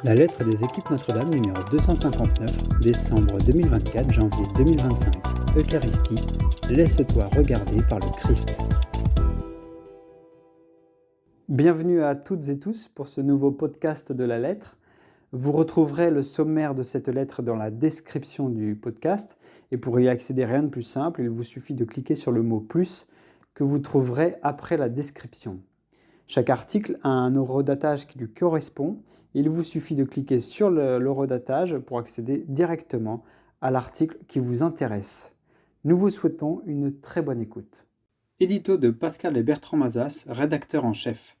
La lettre des équipes Notre-Dame numéro 259, décembre 2024, janvier 2025. Eucharistie, laisse-toi regarder par le Christ. Bienvenue à toutes et tous pour ce nouveau podcast de la lettre. Vous retrouverez le sommaire de cette lettre dans la description du podcast. Et pour y accéder, rien de plus simple, il vous suffit de cliquer sur le mot « plus » que vous trouverez après la description. Chaque article a un horodatage qui lui correspond. Il vous suffit de cliquer sur l'horodatage pour accéder directement à l'article qui vous intéresse. Nous vous souhaitons une très bonne écoute. Édito de Pascal et Bertrand Mazas, rédacteur en chef.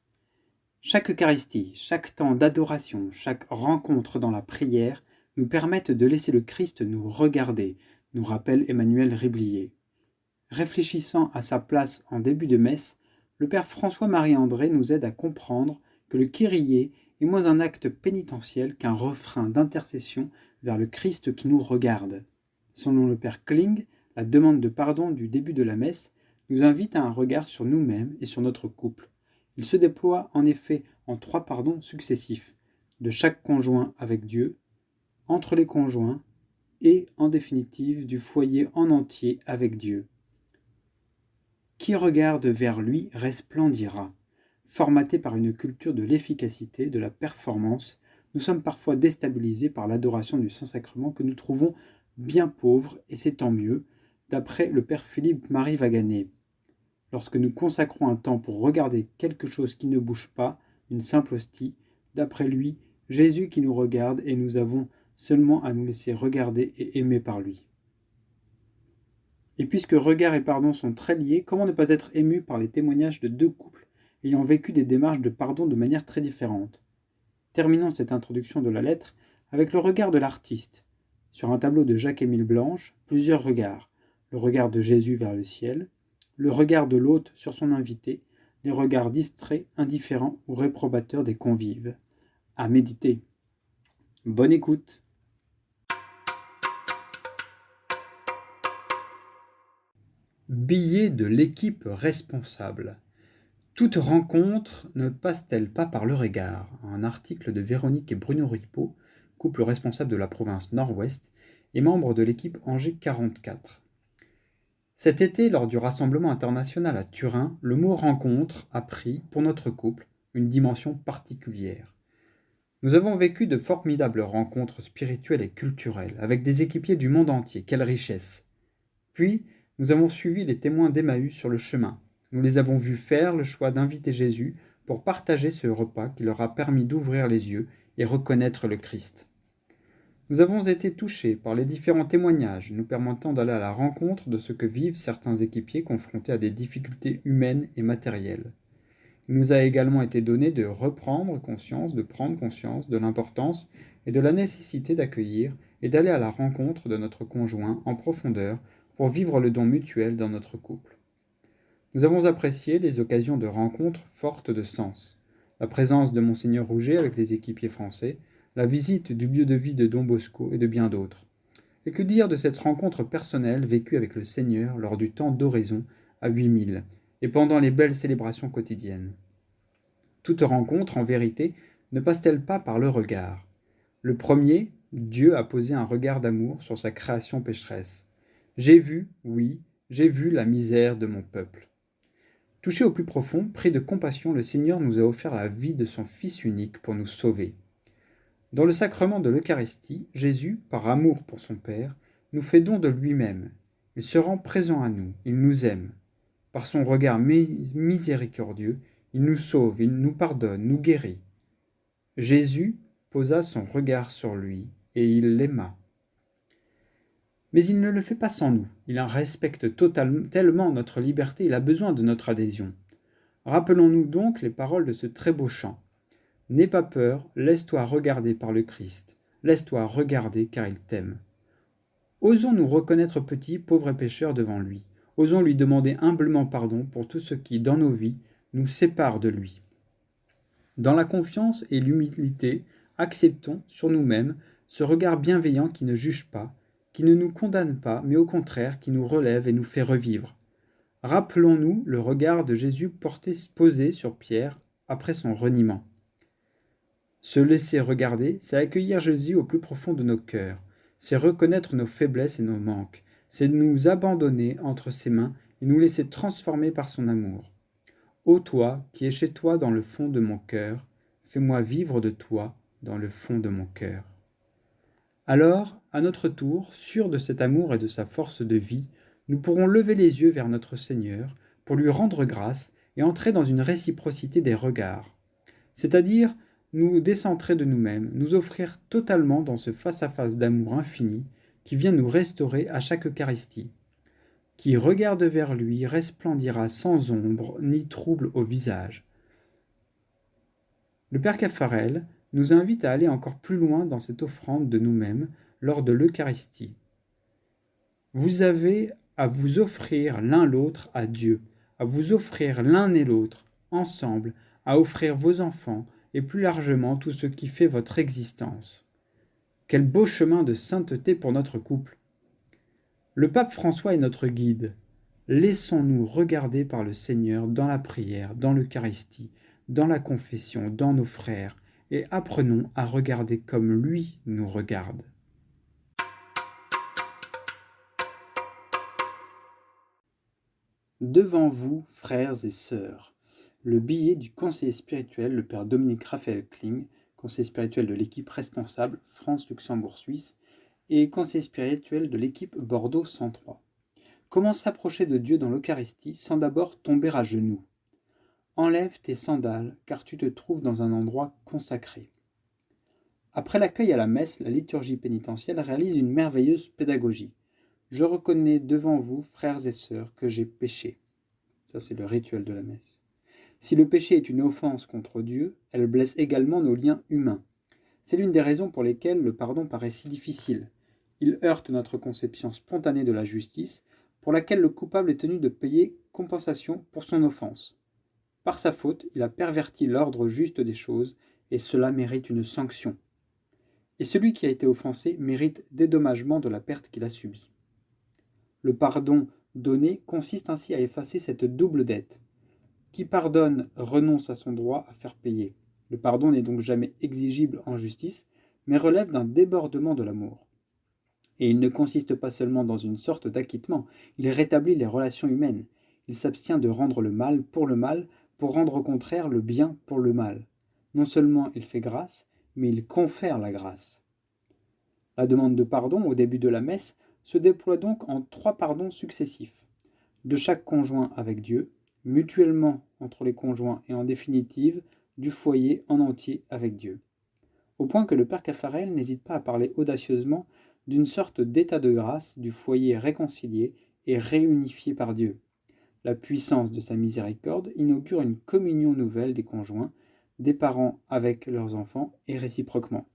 Chaque Eucharistie, chaque temps d'adoration, chaque rencontre dans la prière nous permettent de laisser le Christ nous regarder, nous rappelle Emmanuel Riblier. Réfléchissant à sa place en début de messe, le Père François-Marie André nous aide à comprendre que le Kyrie est moins un acte pénitentiel qu'un refrain d'intercession vers le Christ qui nous regarde. Selon le Père Kling, la demande de pardon du début de la messe nous invite à un regard sur nous-mêmes et sur notre couple. Il se déploie en effet en 3 pardons successifs, de chaque conjoint avec Dieu, entre les conjoints et, en définitive, du foyer en entier avec Dieu. Qui regarde vers lui resplendira. Formatés par une culture de l'efficacité, de la performance, nous sommes parfois déstabilisés par l'adoration du Saint-Sacrement que nous trouvons bien pauvre, et c'est tant mieux, d'après le Père Philippe-Marie Vaganet. Lorsque nous consacrons un temps pour regarder quelque chose qui ne bouge pas, une simple hostie, d'après lui, Jésus qui nous regarde et nous avons seulement à nous laisser regarder et aimer par lui. Et puisque regard et pardon sont très liés, comment ne pas être ému par les témoignages de 2 couples ayant vécu des démarches de pardon de manière très différente? Terminons cette introduction de la lettre avec le regard de l'artiste. Sur un tableau de Jacques-Émile Blanche, plusieurs regards. Le regard de Jésus vers le ciel, le regard de l'hôte sur son invité, les regards distraits, indifférents ou réprobateurs des convives. À méditer. Bonne écoute. Billet de l'équipe responsable. Toute rencontre ne passe-t-elle pas par le regard? Un article de Véronique et Bruno Ripaud, couple responsable de la province Nord-Ouest et membre de l'équipe Angers 44. Cet été, lors du rassemblement international à Turin, le mot rencontre a pris, pour notre couple, une dimension particulière. Nous avons vécu de formidables rencontres spirituelles et culturelles avec des équipiers du monde entier. Quelle richesse! Puis, nous avons suivi les témoins d'Emmaüs sur le chemin. Nous les avons vus faire le choix d'inviter Jésus pour partager ce repas qui leur a permis d'ouvrir les yeux et reconnaître le Christ. Nous avons été touchés par les différents témoignages, nous permettant d'aller à la rencontre de ce que vivent certains équipiers confrontés à des difficultés humaines et matérielles. Il nous a également été donné de prendre conscience de l'importance et de la nécessité d'accueillir et d'aller à la rencontre de notre conjoint en profondeur pour vivre le don mutuel dans notre couple. Nous avons apprécié les occasions de rencontres fortes de sens, la présence de Monseigneur Rouget avec les équipiers français, la visite du lieu de vie de Don Bosco et de bien d'autres. Et que dire de cette rencontre personnelle vécue avec le Seigneur lors du temps d'oraison à 8000 et pendant les belles célébrations quotidiennes. Toute rencontre, en vérité, ne passe-t-elle pas par le regard? Le premier, Dieu a posé un regard d'amour sur sa création pécheresse. J'ai vu, oui, j'ai vu la misère de mon peuple. Touché au plus profond, pris de compassion, le Seigneur nous a offert la vie de son Fils unique pour nous sauver. Dans le sacrement de l'Eucharistie, Jésus, par amour pour son Père, nous fait don de lui-même. Il se rend présent à nous, il nous aime. Par son regard miséricordieux, il nous sauve, il nous pardonne, nous guérit. Jésus posa son regard sur lui, et il l'aima. Mais il ne le fait pas sans nous. Il en respecte tellement notre liberté, il a besoin de notre adhésion. Rappelons-nous donc les paroles de ce très beau chant. N'aie pas peur, laisse-toi regarder par le Christ. Laisse-toi regarder car il t'aime. Osons nous reconnaître petits, pauvres et pécheurs devant lui. Osons lui demander humblement pardon pour tout ce qui, dans nos vies, nous sépare de lui. Dans la confiance et l'humilité, acceptons sur nous-mêmes ce regard bienveillant qui ne juge pas, qui ne nous condamne pas, mais au contraire qui nous relève et nous fait revivre. Rappelons-nous le regard de Jésus posé sur Pierre après son reniement. Se laisser regarder, c'est accueillir Jésus au plus profond de nos cœurs, c'est reconnaître nos faiblesses et nos manques, c'est nous abandonner entre ses mains et nous laisser transformer par son amour. Ô toi, qui es chez toi dans le fond de mon cœur, fais-moi vivre de toi dans le fond de mon cœur. Alors, à notre tour, sûrs de cet amour et de sa force de vie, nous pourrons lever les yeux vers notre Seigneur pour lui rendre grâce et entrer dans une réciprocité des regards, c'est-à-dire nous décentrer de nous-mêmes, nous offrir totalement dans ce face-à-face d'amour infini qui vient nous restaurer à chaque Eucharistie. Qui regarde vers lui resplendira sans ombre ni trouble au visage. Le Père Caffarel nous invite à aller encore plus loin dans cette offrande de nous-mêmes lors de l'Eucharistie. Vous avez à vous offrir l'un l'autre à Dieu, à vous offrir l'un et l'autre, ensemble, à offrir vos enfants et plus largement tout ce qui fait votre existence. Quel beau chemin de sainteté pour notre couple! Le pape François est notre guide. Laissons-nous regarder par le Seigneur dans la prière, dans l'Eucharistie, dans la confession, dans nos frères, et apprenons à regarder comme lui nous regarde. Devant vous, frères et sœurs, le billet du conseiller spirituel, le père Dominique Raphaël Kling, conseiller spirituel de l'équipe responsable France-Luxembourg-Suisse et conseiller spirituel de l'équipe Bordeaux 103. Comment s'approcher de Dieu dans l'Eucharistie sans d'abord tomber à genoux? Enlève tes sandales, car tu te trouves dans un endroit consacré. Après l'accueil à la messe, la liturgie pénitentielle réalise une merveilleuse pédagogie. Je reconnais devant vous, frères et sœurs, que j'ai péché. Ça, c'est le rituel de la messe. Si le péché est une offense contre Dieu, elle blesse également nos liens humains. C'est l'une des raisons pour lesquelles le pardon paraît si difficile. Il heurte notre conception spontanée de la justice, pour laquelle le coupable est tenu de payer compensation pour son offense. Par sa faute, il a perverti l'ordre juste des choses, et cela mérite une sanction. Et celui qui a été offensé mérite dédommagement de la perte qu'il a subie. Le pardon donné consiste ainsi à effacer cette double dette. Qui pardonne renonce à son droit à faire payer. Le pardon n'est donc jamais exigible en justice, mais relève d'un débordement de l'amour. Et il ne consiste pas seulement dans une sorte d'acquittement, il rétablit les relations humaines. Il s'abstient de rendre le mal pour rendre au contraire le bien pour le mal. Non seulement il fait grâce, mais il confère la grâce. La demande de pardon au début de la messe se déploie donc en 3 pardons successifs. De chaque conjoint avec Dieu, mutuellement entre les conjoints et en définitive, du foyer en entier avec Dieu. Au point que le père Caffarel n'hésite pas à parler audacieusement d'une sorte d'état de grâce du foyer réconcilié et réunifié par Dieu. La puissance de sa miséricorde inaugure une communion nouvelle des conjoints, des parents avec leurs enfants et réciproquement.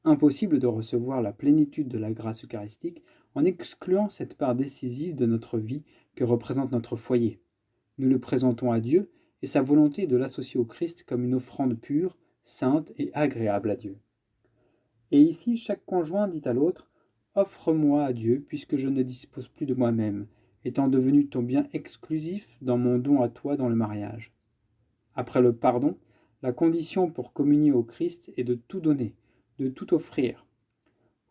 Impossible de recevoir la plénitude de la grâce eucharistique en excluant cette part décisive de notre vie que représente notre foyer. Nous le présentons à Dieu et sa volonté est de l'associer au Christ comme une offrande pure, sainte et agréable à Dieu. Et ici, chaque conjoint dit à l'autre « Offre-moi à Dieu, puisque je ne dispose plus de moi-même, étant devenu ton bien exclusif dans mon don à toi dans le mariage. » Après le pardon, la condition pour communier au Christ est de tout donner, de tout offrir.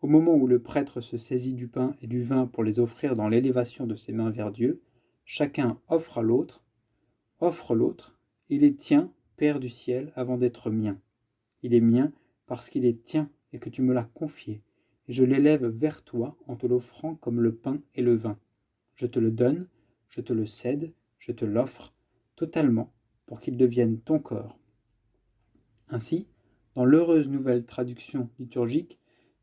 Au moment où le prêtre se saisit du pain et du vin pour les offrir dans l'élévation de ses mains vers Dieu, chacun offre l'autre, il est tien, Père du ciel, avant d'être mien. Il est mien parce qu'il est tien et que tu me l'as confié, et je l'élève vers toi en te l'offrant comme le pain et le vin. Je te le donne, je te le cède, je te l'offre, totalement, pour qu'il devienne ton corps. Ainsi, dans l'heureuse nouvelle traduction liturgique,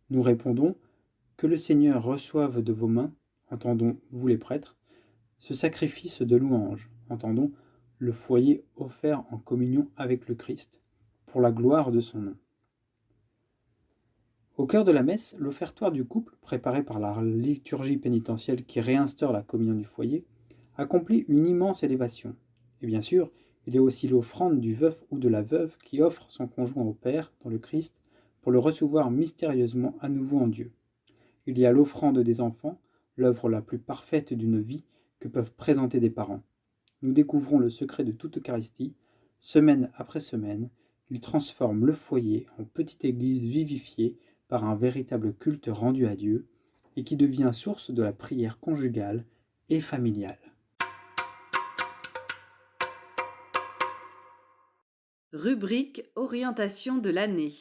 nous répondons « Que le Seigneur reçoive de vos mains, entendons, vous les prêtres, ce sacrifice de louange, entendons, le foyer offert en communion avec le Christ, pour la gloire de son nom. » Au cœur de la messe, l'offertoire du couple, préparé par la liturgie pénitentielle qui réinstaure la communion du foyer, accomplit une immense élévation. Et bien sûr, il y a aussi l'offrande du veuf ou de la veuve qui offre son conjoint au Père, dans le Christ, pour le recevoir mystérieusement à nouveau en Dieu. Il y a l'offrande des enfants, l'œuvre la plus parfaite d'une vie que peuvent présenter des parents. Nous découvrons le secret de toute Eucharistie, semaine après semaine, Il transforme le foyer en petite église vivifiée par un véritable culte rendu à Dieu et qui devient source de la prière conjugale et familiale. Rubrique orientation de l'année.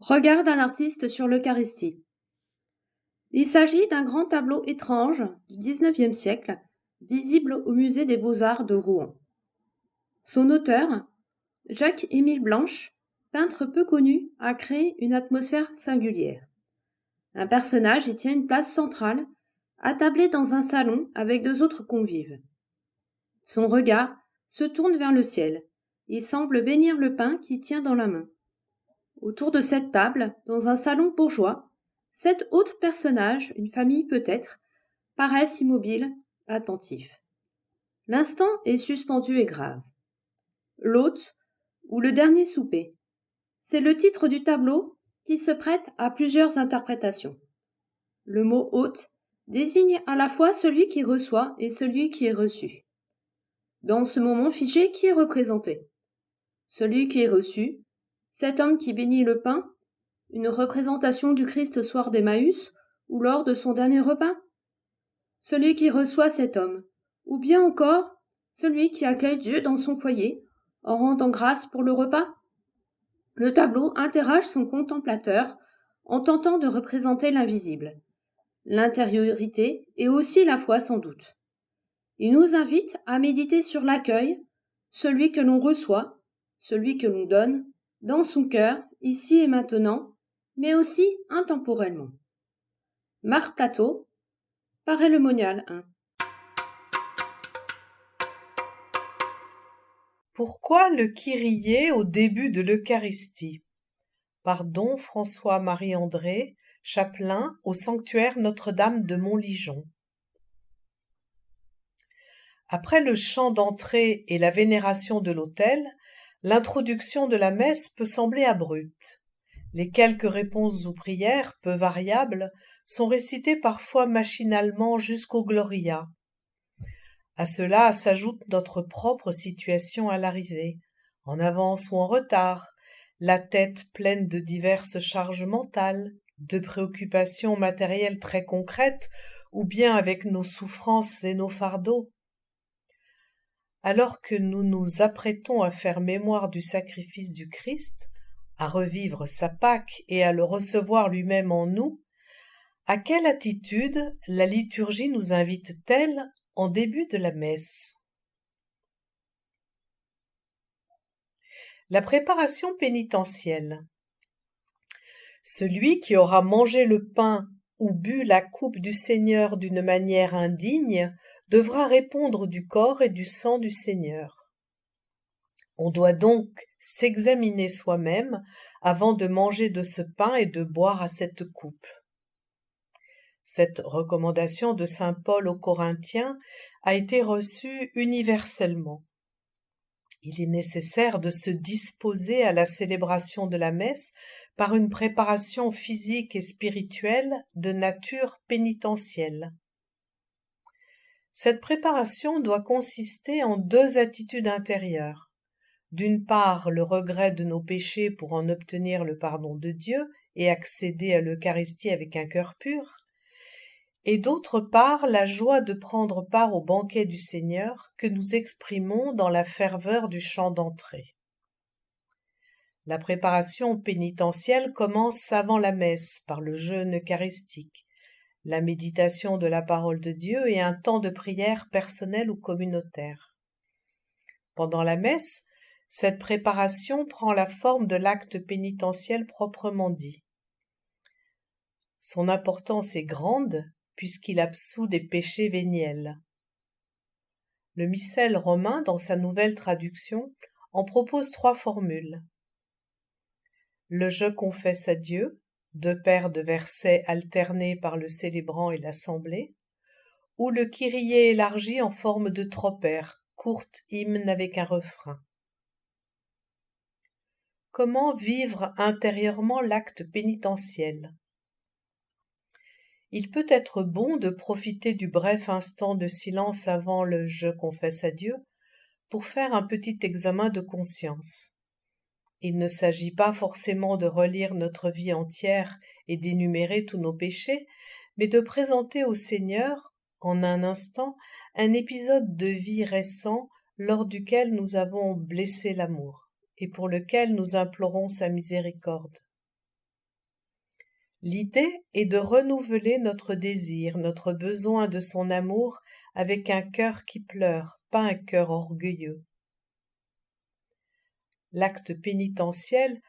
Regard d'un artiste sur l'Eucharistie. Il s'agit d'un grand tableau étrange du XIXe siècle, visible au musée des Beaux-Arts de Rouen. Son auteur, Jacques-Émile Blanche, peintre peu connu, a créé une atmosphère singulière. Un personnage y tient une place centrale, attablé dans un salon avec deux autres convives. Son regard se tourne vers le ciel. Il semble bénir le pain qu'il tient dans la main. Autour de cette table, dans un salon bourgeois, 7 autres personnages, une famille peut-être, paraissent immobiles, attentifs. L'instant est suspendu et grave. L'hôte ou le dernier souper. C'est le titre du tableau qui se prête à plusieurs interprétations. Le mot hôte désigne à la fois celui qui reçoit et celui qui est reçu. Dans ce moment figé, qui est représenté? Celui qui est reçu, cet homme qui bénit le pain, une représentation du Christ au soir d'Emmaüs ou lors de son dernier repas? Celui qui reçoit cet homme, ou bien encore celui qui accueille Dieu dans son foyer en rendant grâce pour le repas? Le tableau interroge son contemplateur en tentant de représenter l'invisible, l'intériorité et aussi la foi sans doute. Il nous invite à méditer sur l'accueil, celui que l'on reçoit, celui que l'on donne, dans son cœur, ici et maintenant, mais aussi intemporellement. Marc Plateau, Paray le Monial 1. Pourquoi le Kyrie au début de l'Eucharistie? Par don François-Marie André, chapelain au sanctuaire Notre-Dame de Montligeon. Après le chant d'entrée et la vénération de l'autel, l'introduction de la messe peut sembler abrupte. Les quelques réponses ou prières, peu variables, sont récitées parfois machinalement jusqu'au Gloria. À cela s'ajoute notre propre situation à l'arrivée, en avance ou en retard, la tête pleine de diverses charges mentales, de préoccupations matérielles très concrètes, ou bien avec nos souffrances et nos fardeaux. Alors que nous nous apprêtons à faire mémoire du sacrifice du Christ, à revivre sa Pâque et à le recevoir lui-même en nous, à quelle attitude la liturgie nous invite-t-elle en début de la messe? La préparation pénitentielle. Celui qui aura mangé le pain ou bu la coupe du Seigneur d'une manière indigne devra répondre du corps et du sang du Seigneur. On doit donc s'examiner soi-même avant de manger de ce pain et de boire à cette coupe. Cette recommandation de saint Paul aux Corinthiens a été reçue universellement. Il est nécessaire de se disposer à la célébration de la messe par une préparation physique et spirituelle de nature pénitentielle. Cette préparation doit consister en 2 attitudes intérieures. D'une part, le regret de nos péchés pour en obtenir le pardon de Dieu et accéder à l'Eucharistie avec un cœur pur, et d'autre part, la joie de prendre part au banquet du Seigneur que nous exprimons dans la ferveur du chant d'entrée. La préparation pénitentielle commence avant la messe par le jeûne eucharistique, la méditation de la parole de Dieu et un temps de prière personnel ou communautaire. Pendant la messe, cette préparation prend la forme de l'acte pénitentiel proprement dit. Son importance est grande puisqu'il absout des péchés véniels. Le missel romain, dans sa nouvelle traduction, en propose 3 formules. Le je confesse à Dieu, 2 paires de versets alternés par le célébrant et l'assemblée, ou le Kyrie élargi en forme de tropère, courte hymne avec un refrain. Comment vivre intérieurement l'acte pénitentiel? il peut être bon de profiter du bref instant de silence avant le Je confesse à Dieu pour faire un petit examen de conscience. Il ne s'agit pas forcément de relire notre vie entière et d'énumérer tous nos péchés, mais de présenter au Seigneur, en un instant, un épisode de vie récent lors duquel nous avons blessé l'amour et pour lequel nous implorons sa miséricorde. L'idée est de renouveler notre désir, notre besoin de son amour avec un cœur qui pleure, pas un cœur orgueilleux. L'acte pénitentiel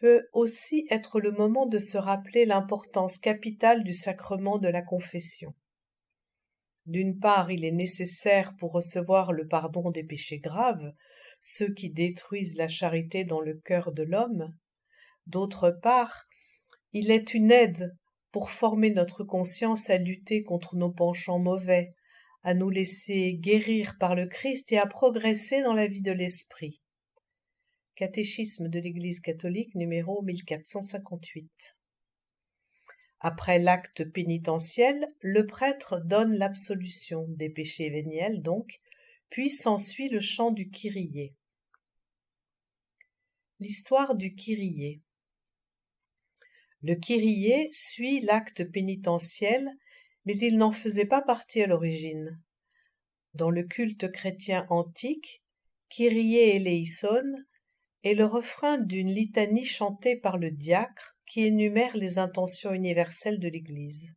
peut aussi être le moment de se rappeler l'importance capitale du sacrement de la confession. D'une part, il est nécessaire pour recevoir le pardon des péchés graves, ceux qui détruisent la charité dans le cœur de l'homme. D'autre part, il est une aide pour former notre conscience à lutter contre nos penchants mauvais, à nous laisser guérir par le Christ et à progresser dans la vie de l'esprit. Catéchisme de l'Église catholique numéro 1458. Après l'acte pénitentiel, le prêtre donne l'absolution des péchés véniels donc, puis s'ensuit le chant du Kyrie. L'histoire du Kyrie. Le Kyrie suit l'acte pénitentiel, mais il n'en faisait pas partie à l'origine. Dans le culte chrétien antique, Kyrie eleison est le refrain d'une litanie chantée par le diacre qui énumère les intentions universelles de l'Église.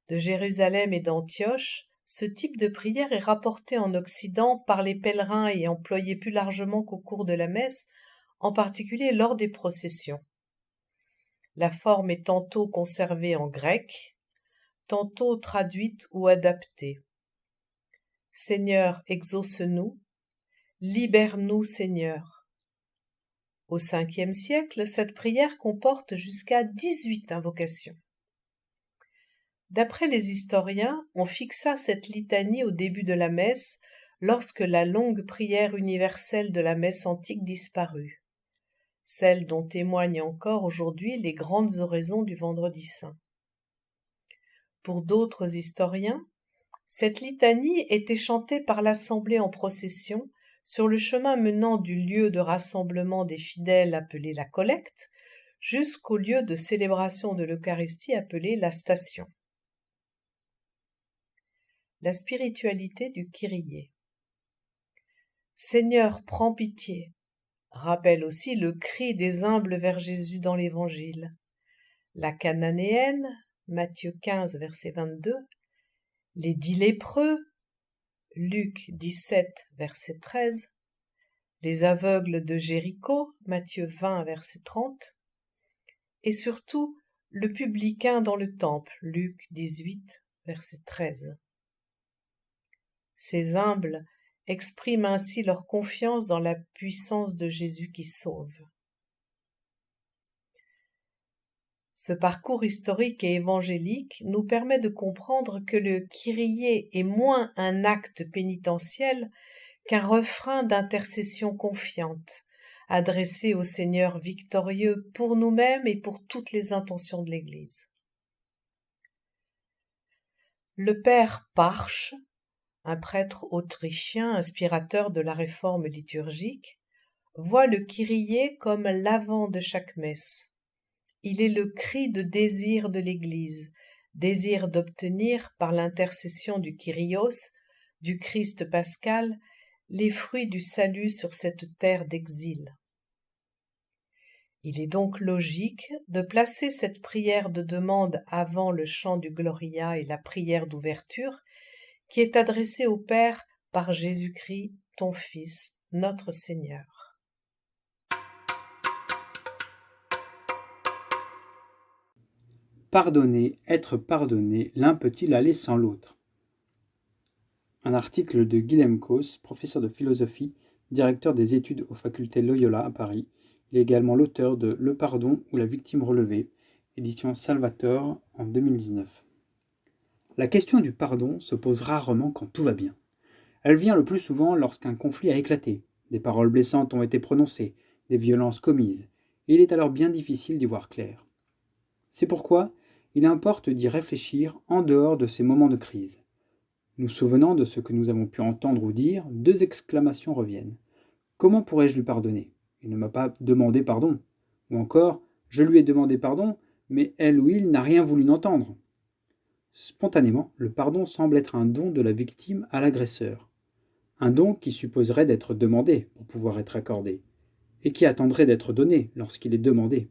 De Jérusalem et d'Antioche, ce type de prière est rapporté en Occident par les pèlerins et employé plus largement qu'au cours de la messe, en particulier lors des processions. La forme est tantôt conservée en grec, tantôt traduite ou adaptée. Seigneur, exauce-nous, libère-nous, Seigneur. Au Ve siècle, cette prière comporte jusqu'à 18 invocations. D'après les historiens, on fixa cette litanie au début de la messe lorsque la longue prière universelle de la messe antique disparut, celle dont témoignent encore aujourd'hui les grandes oraisons du Vendredi saint. Pour d'autres historiens, cette litanie était chantée par l'assemblée en procession sur le chemin menant du lieu de rassemblement des fidèles appelé la collecte jusqu'au lieu de célébration de l'Eucharistie appelé la station. La spiritualité du Kyrie. Seigneur, prends pitié, rappelle aussi le cri des humbles vers Jésus dans l'Évangile. La cananéenne, Matthieu 15, verset 22, les 10 lépreux, Luc 17, verset 13, les aveugles de Jéricho, Matthieu 20, verset 30, et surtout le publicain dans le temple, Luc 18, verset 13. Ces humbles expriment ainsi leur confiance dans la puissance de Jésus qui sauve. Ce parcours historique et évangélique nous permet de comprendre que le Kyrie est moins un acte pénitentiel qu'un refrain d'intercession confiante, adressé au Seigneur victorieux pour nous-mêmes et pour toutes les intentions de l'Église. Le père Parche, un prêtre autrichien inspirateur de la réforme liturgique, voit le Kyrie comme l'avant de chaque messe. Il est le cri de désir de l'Église, désir d'obtenir, par l'intercession du Kyrios, du Christ pascal, les fruits du salut sur cette terre d'exil. Il est donc logique de placer cette prière de demande avant le chant du Gloria et la prière d'ouverture, qui est adressée au Père par Jésus-Christ, ton Fils, notre Seigneur. Pardonner, être pardonné, l'un peut-il aller sans l'autre? Un article de Guilhem Causse, professeur de philosophie, directeur des études aux facultés Loyola à Paris. Il est également l'auteur de Le pardon ou la victime relevée, édition Salvator en 2019. La question du pardon se pose rarement quand tout va bien. Elle vient le plus souvent lorsqu'un conflit a éclaté, des paroles blessantes ont été prononcées, des violences commises, et il est alors bien difficile d'y voir clair. C'est pourquoi il importe d'y réfléchir en dehors de ces moments de crise. Nous souvenant de ce que nous avons pu entendre ou dire, deux exclamations reviennent. Comment pourrais-je lui pardonner? Il ne m'a pas demandé pardon. Ou encore, je lui ai demandé pardon, mais elle ou il n'a rien voulu n'entendre. Spontanément, le pardon semble être un don de la victime à l'agresseur. Un don qui supposerait d'être demandé pour pouvoir être accordé, et qui attendrait d'être donné lorsqu'il est demandé.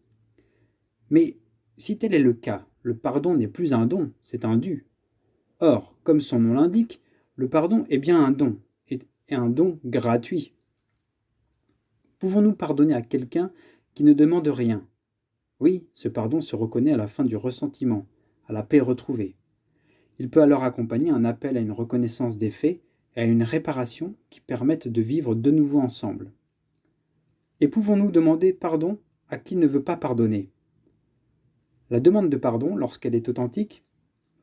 Mais si tel est le cas, le pardon n'est plus un don, c'est un dû. Or, comme son nom l'indique, le pardon est bien un don, et un don gratuit. Pouvons-nous pardonner à quelqu'un qui ne demande rien? Oui, ce pardon se reconnaît à la fin du ressentiment, à la paix retrouvée. Il peut alors accompagner un appel à une reconnaissance des faits et à une réparation qui permettent de vivre de nouveau ensemble. Et pouvons-nous demander pardon à qui ne veut pas pardonner? La demande de pardon, lorsqu'elle est authentique,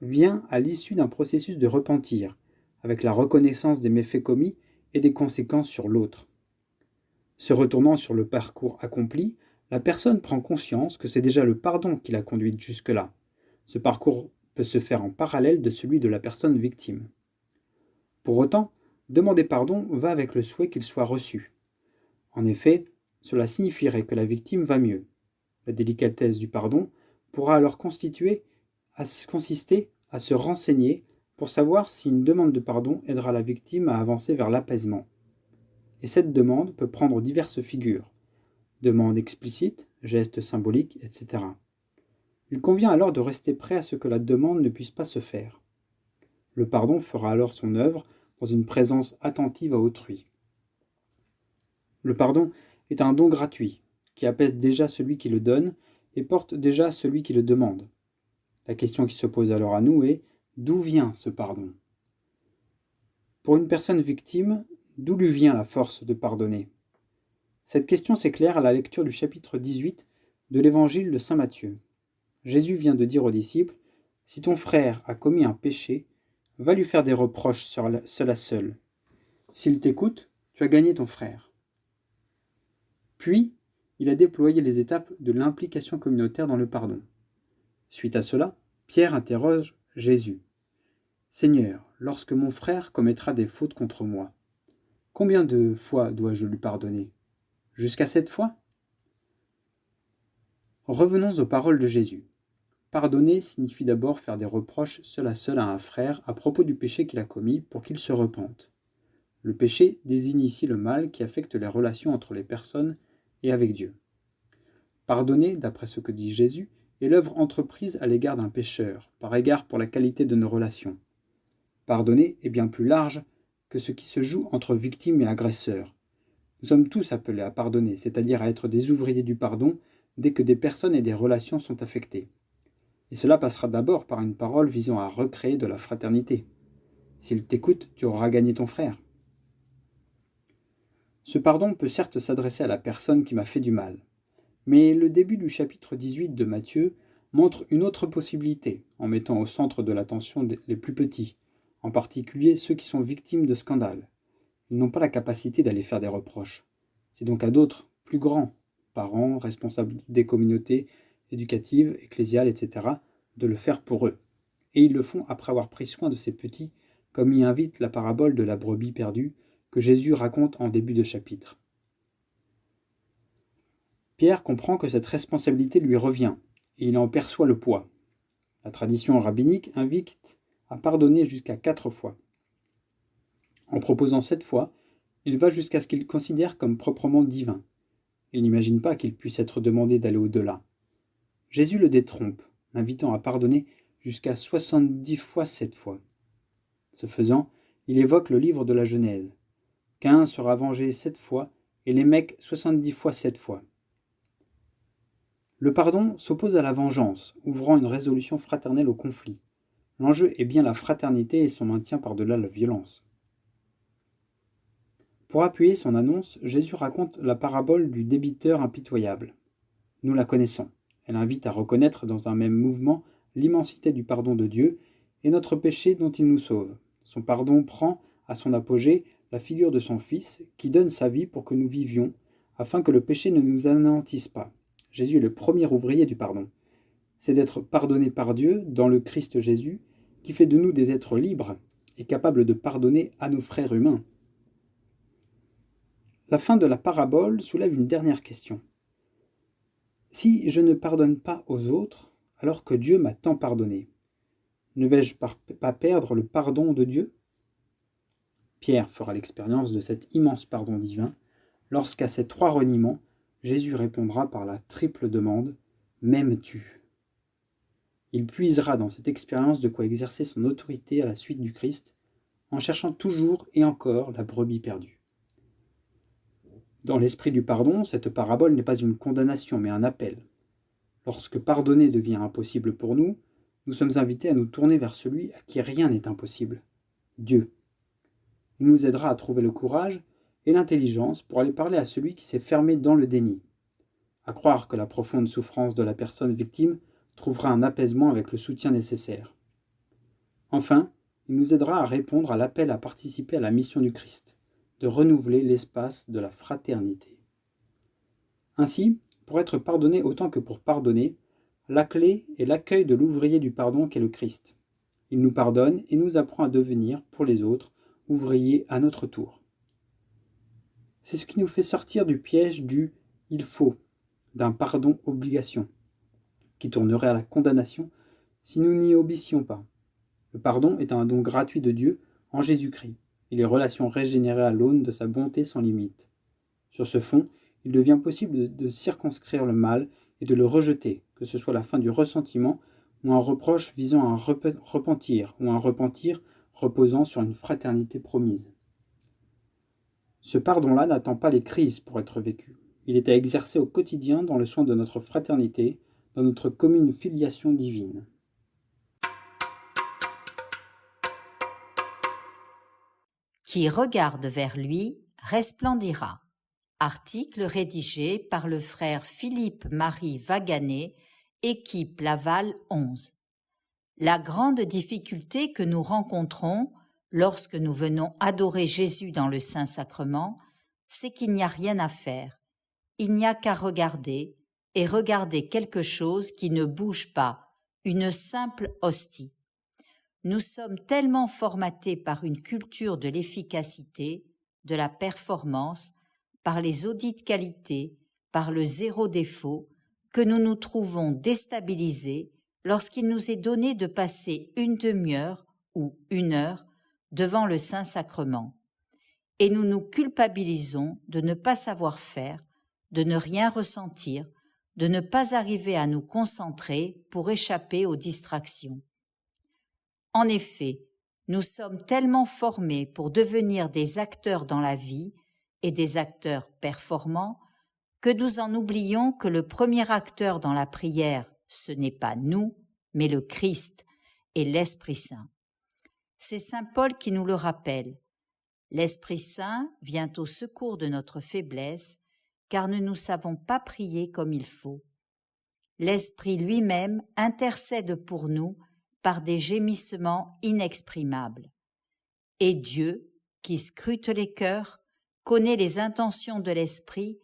vient à l'issue d'un processus de repentir, avec la reconnaissance des méfaits commis et des conséquences sur l'autre. Se retournant sur le parcours accompli, la personne prend conscience que c'est déjà le pardon qui l'a conduite jusque-là. Ce parcours peut se faire en parallèle de celui de la personne victime. Pour autant, demander pardon va avec le souhait qu'il soit reçu. En effet, cela signifierait que la victime va mieux. La délicatesse du pardon pourra alors consister à se renseigner pour savoir si une demande de pardon aidera la victime à avancer vers l'apaisement. Et cette demande peut prendre diverses figures. Demande explicite, gestes symboliques, etc. Il convient alors de rester prêt à ce que la demande ne puisse pas se faire. Le pardon fera alors son œuvre dans une présence attentive à autrui. Le pardon est un don gratuit, qui apaise déjà celui qui le donne et porte déjà celui qui le demande. La question qui se pose alors à nous est: d'où vient ce pardon? Pour une personne victime, d'où lui vient la force de pardonner? Cette question s'éclaire à la lecture du chapitre 18 de l'évangile de saint Matthieu. Jésus vient de dire aux disciples: si ton frère a commis un péché, va lui faire des reproches seul à seul. S'il t'écoute, tu as gagné ton frère. Puis, il a déployé les étapes de l'implication communautaire dans le pardon. Suite à cela, Pierre interroge Jésus. Seigneur, lorsque mon frère commettra des fautes contre moi, combien de fois dois-je lui pardonner? Jusqu'à 7 fois? Revenons aux paroles de Jésus. Pardonner signifie d'abord faire des reproches seul à un frère à propos du péché qu'il a commis pour qu'il se repente. Le péché désigne ici le mal qui affecte les relations entre les personnes et avec Dieu. Pardonner, d'après ce que dit Jésus, est l'œuvre entreprise à l'égard d'un pécheur, par égard pour la qualité de nos relations. Pardonner est bien plus large que ce qui se joue entre victime et agresseur. Nous sommes tous appelés à pardonner, c'est-à-dire à être des ouvriers du pardon dès que des personnes et des relations sont affectées. Et cela passera d'abord par une parole visant à recréer de la fraternité. S'il t'écoute, tu auras gagné ton frère. Ce pardon peut certes s'adresser à la personne qui m'a fait du mal, mais le début du chapitre 18 de Matthieu montre une autre possibilité, en mettant au centre de l'attention les plus petits, en particulier ceux qui sont victimes de scandales. Ils n'ont pas la capacité d'aller faire des reproches. C'est donc à d'autres, plus grands, parents, responsables des communautés éducatives, ecclésiales, etc., de le faire pour eux. Et ils le font après avoir pris soin de ces petits, comme y invite la parabole de la brebis perdue que Jésus raconte en début de chapitre. Pierre comprend que cette responsabilité lui revient, et il en perçoit le poids. La tradition rabbinique invite à pardonner jusqu'à 4 fois. En proposant 7 fois, il va jusqu'à ce qu'il considère comme proprement divin. Il n'imagine pas qu'il puisse être demandé d'aller au-delà. Jésus le détrompe, l'invitant à pardonner jusqu'à 70 fois 7 fois. Ce faisant, il évoque le livre de la Genèse. Caïn sera vengé 7 fois et Lémec 70 fois 7 fois. Le pardon s'oppose à la vengeance, ouvrant une résolution fraternelle au conflit. L'enjeu est bien la fraternité et son maintien par-delà la violence. Pour appuyer son annonce, Jésus raconte la parabole du débiteur impitoyable. Nous la connaissons. Elle invite à reconnaître dans un même mouvement l'immensité du pardon de Dieu et notre péché dont il nous sauve. Son pardon prend à son apogée la figure de son Fils qui donne sa vie pour que nous vivions, afin que le péché ne nous anéantisse pas. Jésus est le premier ouvrier du pardon. C'est d'être pardonné par Dieu dans le Christ Jésus qui fait de nous des êtres libres et capables de pardonner à nos frères humains. La fin de la parabole soulève une dernière question. Si je ne pardonne pas aux autres, alors que Dieu m'a tant pardonné, ne vais-je pas perdre le pardon de Dieu ? Pierre fera l'expérience de cet immense pardon divin lorsqu'à ces 3 reniements, Jésus répondra par la triple demande « M'aimes-tu » Il puisera dans cette expérience de quoi exercer son autorité à la suite du Christ, en cherchant toujours et encore la brebis perdue. Dans l'esprit du pardon, cette parabole n'est pas une condamnation, mais un appel. Lorsque pardonner devient impossible pour nous, nous sommes invités à nous tourner vers celui à qui rien n'est impossible, Dieu. Il nous aidera à trouver le courage et l'intelligence pour aller parler à celui qui s'est fermé dans le déni, à croire que la profonde souffrance de la personne victime trouvera un apaisement avec le soutien nécessaire. Enfin, il nous aidera à répondre à l'appel à participer à la mission du Christ, de renouveler l'espace de la fraternité. Ainsi, pour être pardonné autant que pour pardonner, la clé est l'accueil de l'ouvrier du pardon qu'est le Christ. Il nous pardonne et nous apprend à devenir, pour les autres, ouvriers à notre tour. C'est ce qui nous fait sortir du piège du « il faut », d'un pardon-obligation, qui tournerait à la condamnation si nous n'y obéissions pas. Le pardon est un don gratuit de Dieu en Jésus-Christ, et les relations régénérées à l'aune de sa bonté sans limite. Sur ce fond, il devient possible de circonscrire le mal et de le rejeter, que ce soit la fin du ressentiment ou un reproche visant à un repentir, ou un repentir reposant sur une fraternité promise. Ce pardon-là n'attend pas les crises pour être vécu. Il est à exercer au quotidien dans le soin de notre fraternité, dans notre commune filiation divine. Qui regarde vers lui resplendira. Article rédigé par le frère Philippe-Marie Vaganet, équipe Laval 11. La grande difficulté que nous rencontrons lorsque nous venons adorer Jésus dans le Saint-Sacrement, c'est qu'il n'y a rien à faire. Il n'y a qu'à regarder, et regarder quelque chose qui ne bouge pas, une simple hostie. Nous sommes tellement formatés par une culture de l'efficacité, de la performance, par les audites qualités, par le zéro défaut, que nous nous trouvons déstabilisés lorsqu'il nous est donné de passer une demi-heure ou 1 heure devant le Saint-Sacrement. Et nous nous culpabilisons de ne pas savoir faire, de ne rien ressentir, de ne pas arriver à nous concentrer pour échapper aux distractions. En effet, nous sommes tellement formés pour devenir des acteurs dans la vie et des acteurs performants que nous en oublions que le premier acteur dans la prière, ce n'est pas nous, mais le Christ et l'Esprit Saint. C'est saint Paul qui nous le rappelle. L'Esprit Saint vient au secours de notre faiblesse, car nous ne savons pas prier comme il faut. L'Esprit lui-même intercède pour nous par des gémissements inexprimables. Et Dieu, qui scrute les cœurs, connaît les intentions de l'Esprit,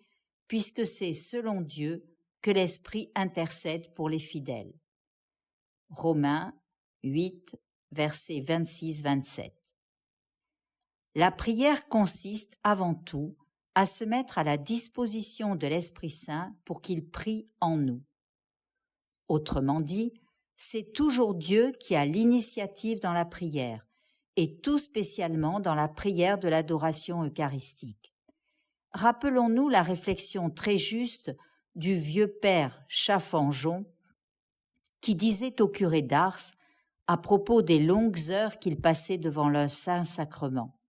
puisque c'est selon Dieu que l'Esprit intercède pour les fidèles. Romains 8, versets 26-27. La prière consiste avant tout à se mettre à la disposition de l'Esprit Saint pour qu'il prie en nous. Autrement dit, c'est toujours Dieu qui a l'initiative dans la prière, et tout spécialement dans la prière de l'adoration eucharistique. Rappelons-nous la réflexion très juste du vieux père Chaffanjon qui disait au curé d'Ars à propos des longues heures qu'il passait devant le Saint-Sacrement.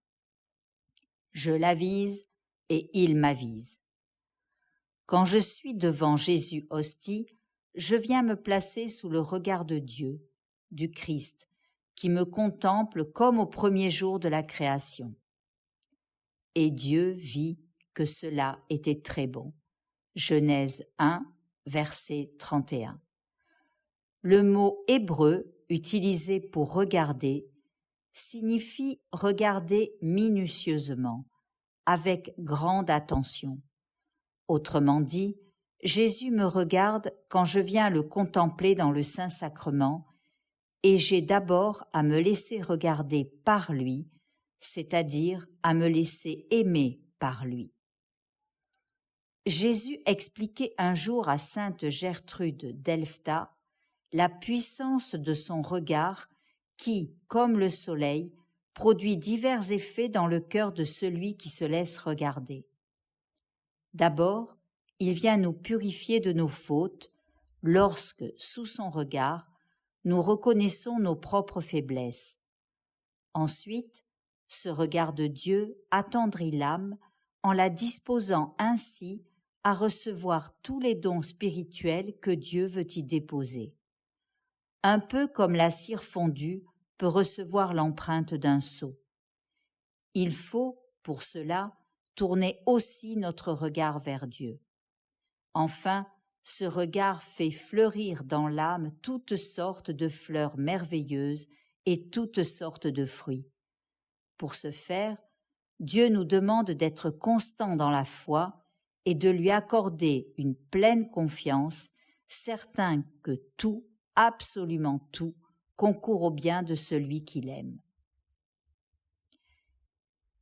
« Je l'avise et il m'avise. Quand je suis devant Jésus hostie, je viens me placer sous le regard de Dieu, du Christ, qui me contemple comme au premier jour de la création. Et Dieu vit que cela était très bon. » Genèse 1, verset 31. Le mot hébreu utilisé pour regarder signifie regarder minutieusement, avec grande attention. Autrement dit, Jésus me regarde quand je viens le contempler dans le Saint-Sacrement et j'ai d'abord à me laisser regarder par lui, c'est-à-dire à me laisser aimer par lui. Jésus expliquait un jour à sainte Gertrude d'Elfta la puissance de son regard qui, comme le soleil, produit divers effets dans le cœur de celui qui se laisse regarder. D'abord, il vient nous purifier de nos fautes lorsque, sous son regard, nous reconnaissons nos propres faiblesses. Ensuite, ce regard de Dieu attendrit l'âme en la disposant ainsi à recevoir tous les dons spirituels que Dieu veut y déposer. Un peu comme la cire fondue peut recevoir l'empreinte d'un sceau. Il faut, pour cela, tourner aussi notre regard vers Dieu. Enfin, ce regard fait fleurir dans l'âme toutes sortes de fleurs merveilleuses et toutes sortes de fruits. Pour ce faire, Dieu nous demande d'être constants dans la foi et de lui accorder une pleine confiance, certain que tout, absolument tout, concourt au bien de celui qu'il aime.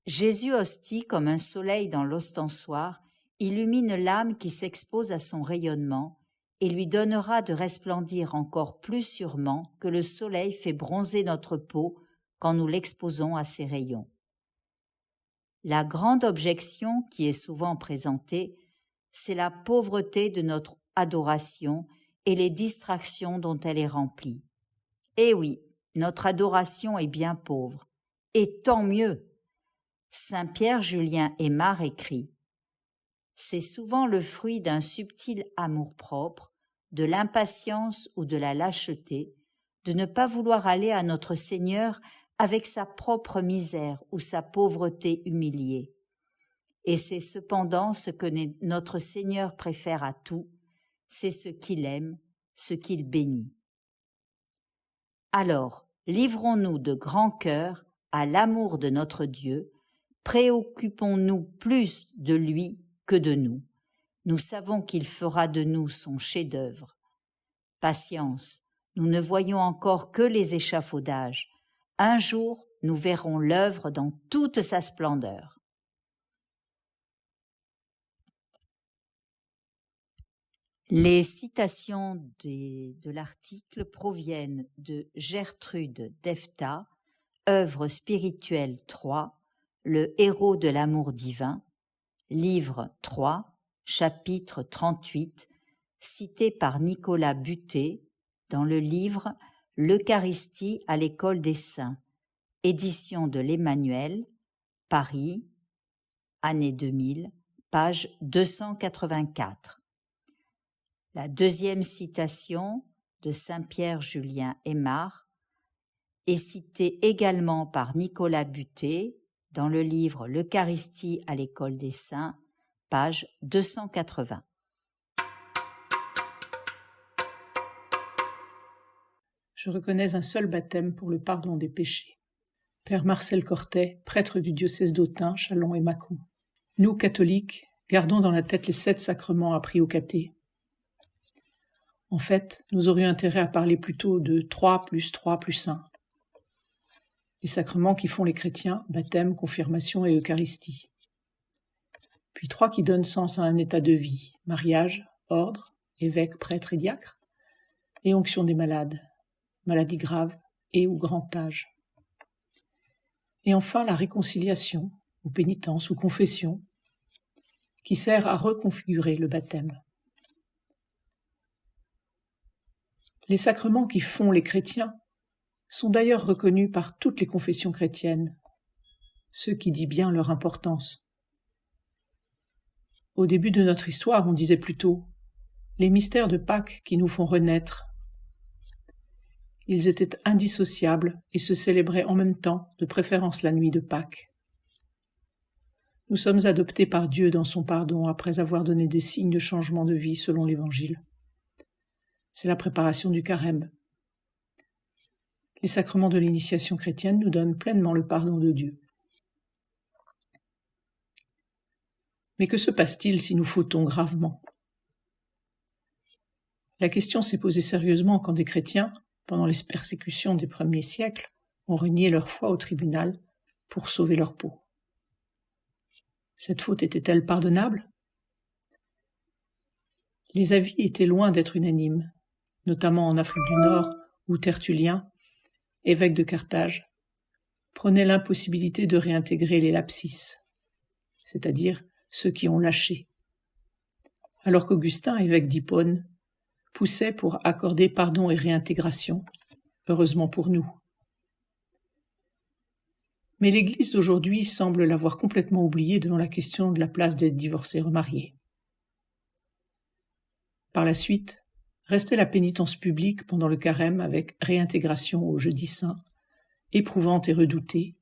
Jésus hostie comme un soleil dans l'ostensoir, illumine l'âme qui s'expose à son rayonnement et lui donnera de resplendir encore plus sûrement que le soleil fait bronzer notre peau quand nous l'exposons à ses rayons. La grande objection qui est souvent présentée, c'est la pauvreté de notre adoration et les distractions dont elle est remplie. Eh oui, notre adoration est bien pauvre, et tant mieux. Saint Pierre Julien Aymar écrit « C'est souvent le fruit d'un subtil amour-propre, de l'impatience ou de la lâcheté, de ne pas vouloir aller à notre Seigneur avec sa propre misère ou sa pauvreté humiliée. Et c'est cependant ce que notre Seigneur préfère à tout, c'est ce qu'il aime, ce qu'il bénit. Alors, livrons-nous de grand cœur à l'amour de notre Dieu, préoccupons-nous plus de lui que de nous. Nous savons qu'il fera de nous son chef-d'œuvre. Patience, nous ne voyons encore que les échafaudages. Un jour, nous verrons l'œuvre dans toute sa splendeur. Les citations de l'article proviennent de Gertrude d'Elfta, œuvre spirituelle 3, le héros de l'amour divin, livre 3, chapitre 38, cité par Nicolas Butet dans le livre L'Eucharistie à l'école des saints, édition de l'Emmanuel, Paris, année 2000, page 284. La deuxième citation de Saint Pierre Julien Aymar est citée également par Nicolas Butet dans le livre L'Eucharistie à l'école des saints, page 280. Je reconnais un seul baptême pour le pardon des péchés. Père Marcel Cortet, prêtre du diocèse d'Autun, Châlons et Mâcon. Nous, catholiques, gardons dans la tête les 7 sacrements appris au caté. En fait, nous aurions intérêt à parler plutôt de 3 plus 3 plus 1. Les sacrements qui font les chrétiens, baptême, confirmation et Eucharistie. Puis 3 qui donnent sens à un état de vie, mariage, ordre, évêque, prêtre et diacre, et onction des malades, maladies graves et ou grand âge. Et enfin la réconciliation, ou pénitence, ou confession, qui sert à reconfigurer le baptême. Les sacrements qui font les chrétiens sont d'ailleurs reconnus par toutes les confessions chrétiennes, ce qui dit bien leur importance. Au début de notre histoire, on disait plutôt « les mystères de Pâques qui nous font renaître ». Ils étaient indissociables et se célébraient en même temps, de préférence la nuit de Pâques. Nous sommes adoptés par Dieu dans son pardon après avoir donné des signes de changement de vie selon l'Évangile. C'est la préparation du carême. Les sacrements de l'initiation chrétienne nous donnent pleinement le pardon de Dieu. Mais que se passe-t-il si nous fautons gravement ? La question s'est posée sérieusement quand des chrétiens, pendant les persécutions des premiers siècles, ont renié leur foi au tribunal pour sauver leur peau. Cette faute était-elle pardonnable ? Les avis étaient loin d'être unanimes, notamment en Afrique du Nord, où Tertullien, évêque de Carthage, prenait l'impossibilité de réintégrer les lapsis, c'est-à-dire ceux qui ont lâché, alors qu'Augustin, évêque d'Hippone, poussait pour accorder pardon et réintégration, heureusement pour nous. Mais l'Église d'aujourd'hui semble l'avoir complètement oublié devant la question de la place des divorcés remariés. Par la suite, restait la pénitence publique pendant le carême avec réintégration au jeudi saint, éprouvante et redoutée,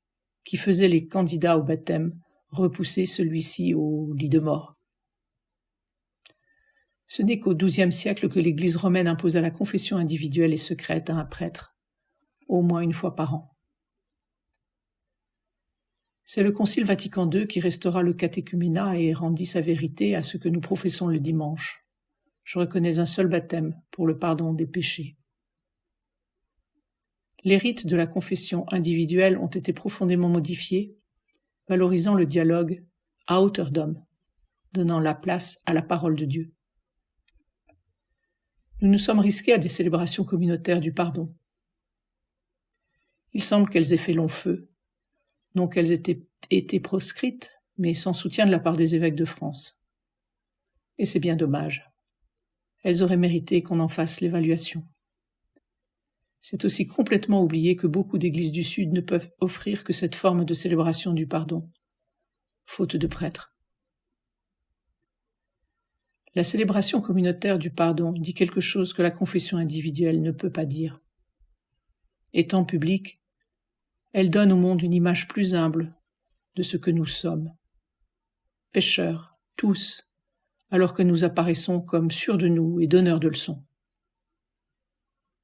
qui faisait les candidats au baptême repousser celui-ci au lit de mort. Ce n'est qu'au XIIe siècle que l'Église romaine imposa la confession individuelle et secrète à un prêtre, au moins une fois par an. C'est le Concile Vatican II qui restaura le catéchuménat et rendit sa vérité à ce que nous professons le dimanche. Je reconnais un seul baptême pour le pardon des péchés. Les rites de la confession individuelle ont été profondément modifiés, valorisant le dialogue à hauteur d'homme, donnant la place à la parole de Dieu. Nous nous sommes risqués à des célébrations communautaires du pardon. Il semble qu'elles aient fait long feu, non qu'elles aient été proscrites, mais sans soutien de la part des évêques de France. Et c'est bien dommage. Elles auraient mérité qu'on en fasse l'évaluation. C'est aussi complètement oublié que beaucoup d'églises du Sud ne peuvent offrir que cette forme de célébration du pardon, faute de prêtres. La célébration communautaire du pardon dit quelque chose que la confession individuelle ne peut pas dire. Étant publique, elle donne au monde une image plus humble de ce que nous sommes. Pécheurs, tous, alors que nous apparaissons comme sûrs de nous et donneurs de leçons.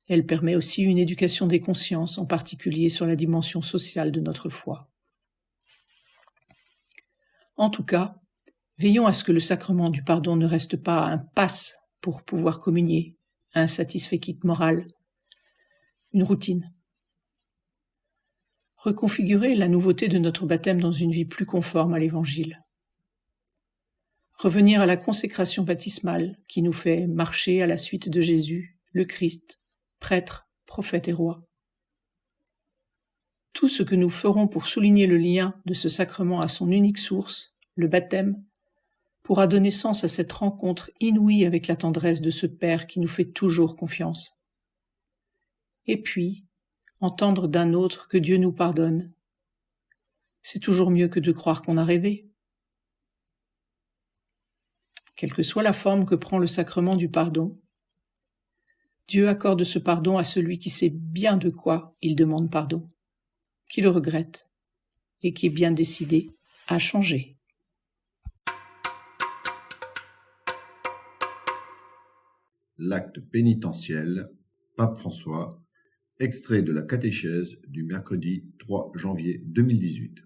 Elle permet aussi une éducation des consciences, en particulier sur la dimension sociale de notre foi. En tout cas, veillons à ce que le sacrement du pardon ne reste pas un passe pour pouvoir communier, un satisfecit moral, une routine. Reconfigurer la nouveauté de notre baptême dans une vie plus conforme à l'Évangile. Revenir à la consécration baptismale qui nous fait marcher à la suite de Jésus, le Christ, prêtre, prophète et roi. Tout ce que nous ferons pour souligner le lien de ce sacrement à son unique source, le baptême, pourra donner sens à cette rencontre inouïe avec la tendresse de ce Père qui nous fait toujours confiance. Et puis, entendre d'un autre que Dieu nous pardonne. C'est toujours mieux que de croire qu'on a rêvé. Quelle que soit la forme que prend le sacrement du pardon, Dieu accorde ce pardon à celui qui sait bien de quoi il demande pardon, qui le regrette et qui est bien décidé à changer. L'acte pénitentiel, Pape François, extrait de la catéchèse du mercredi 3 janvier 2018.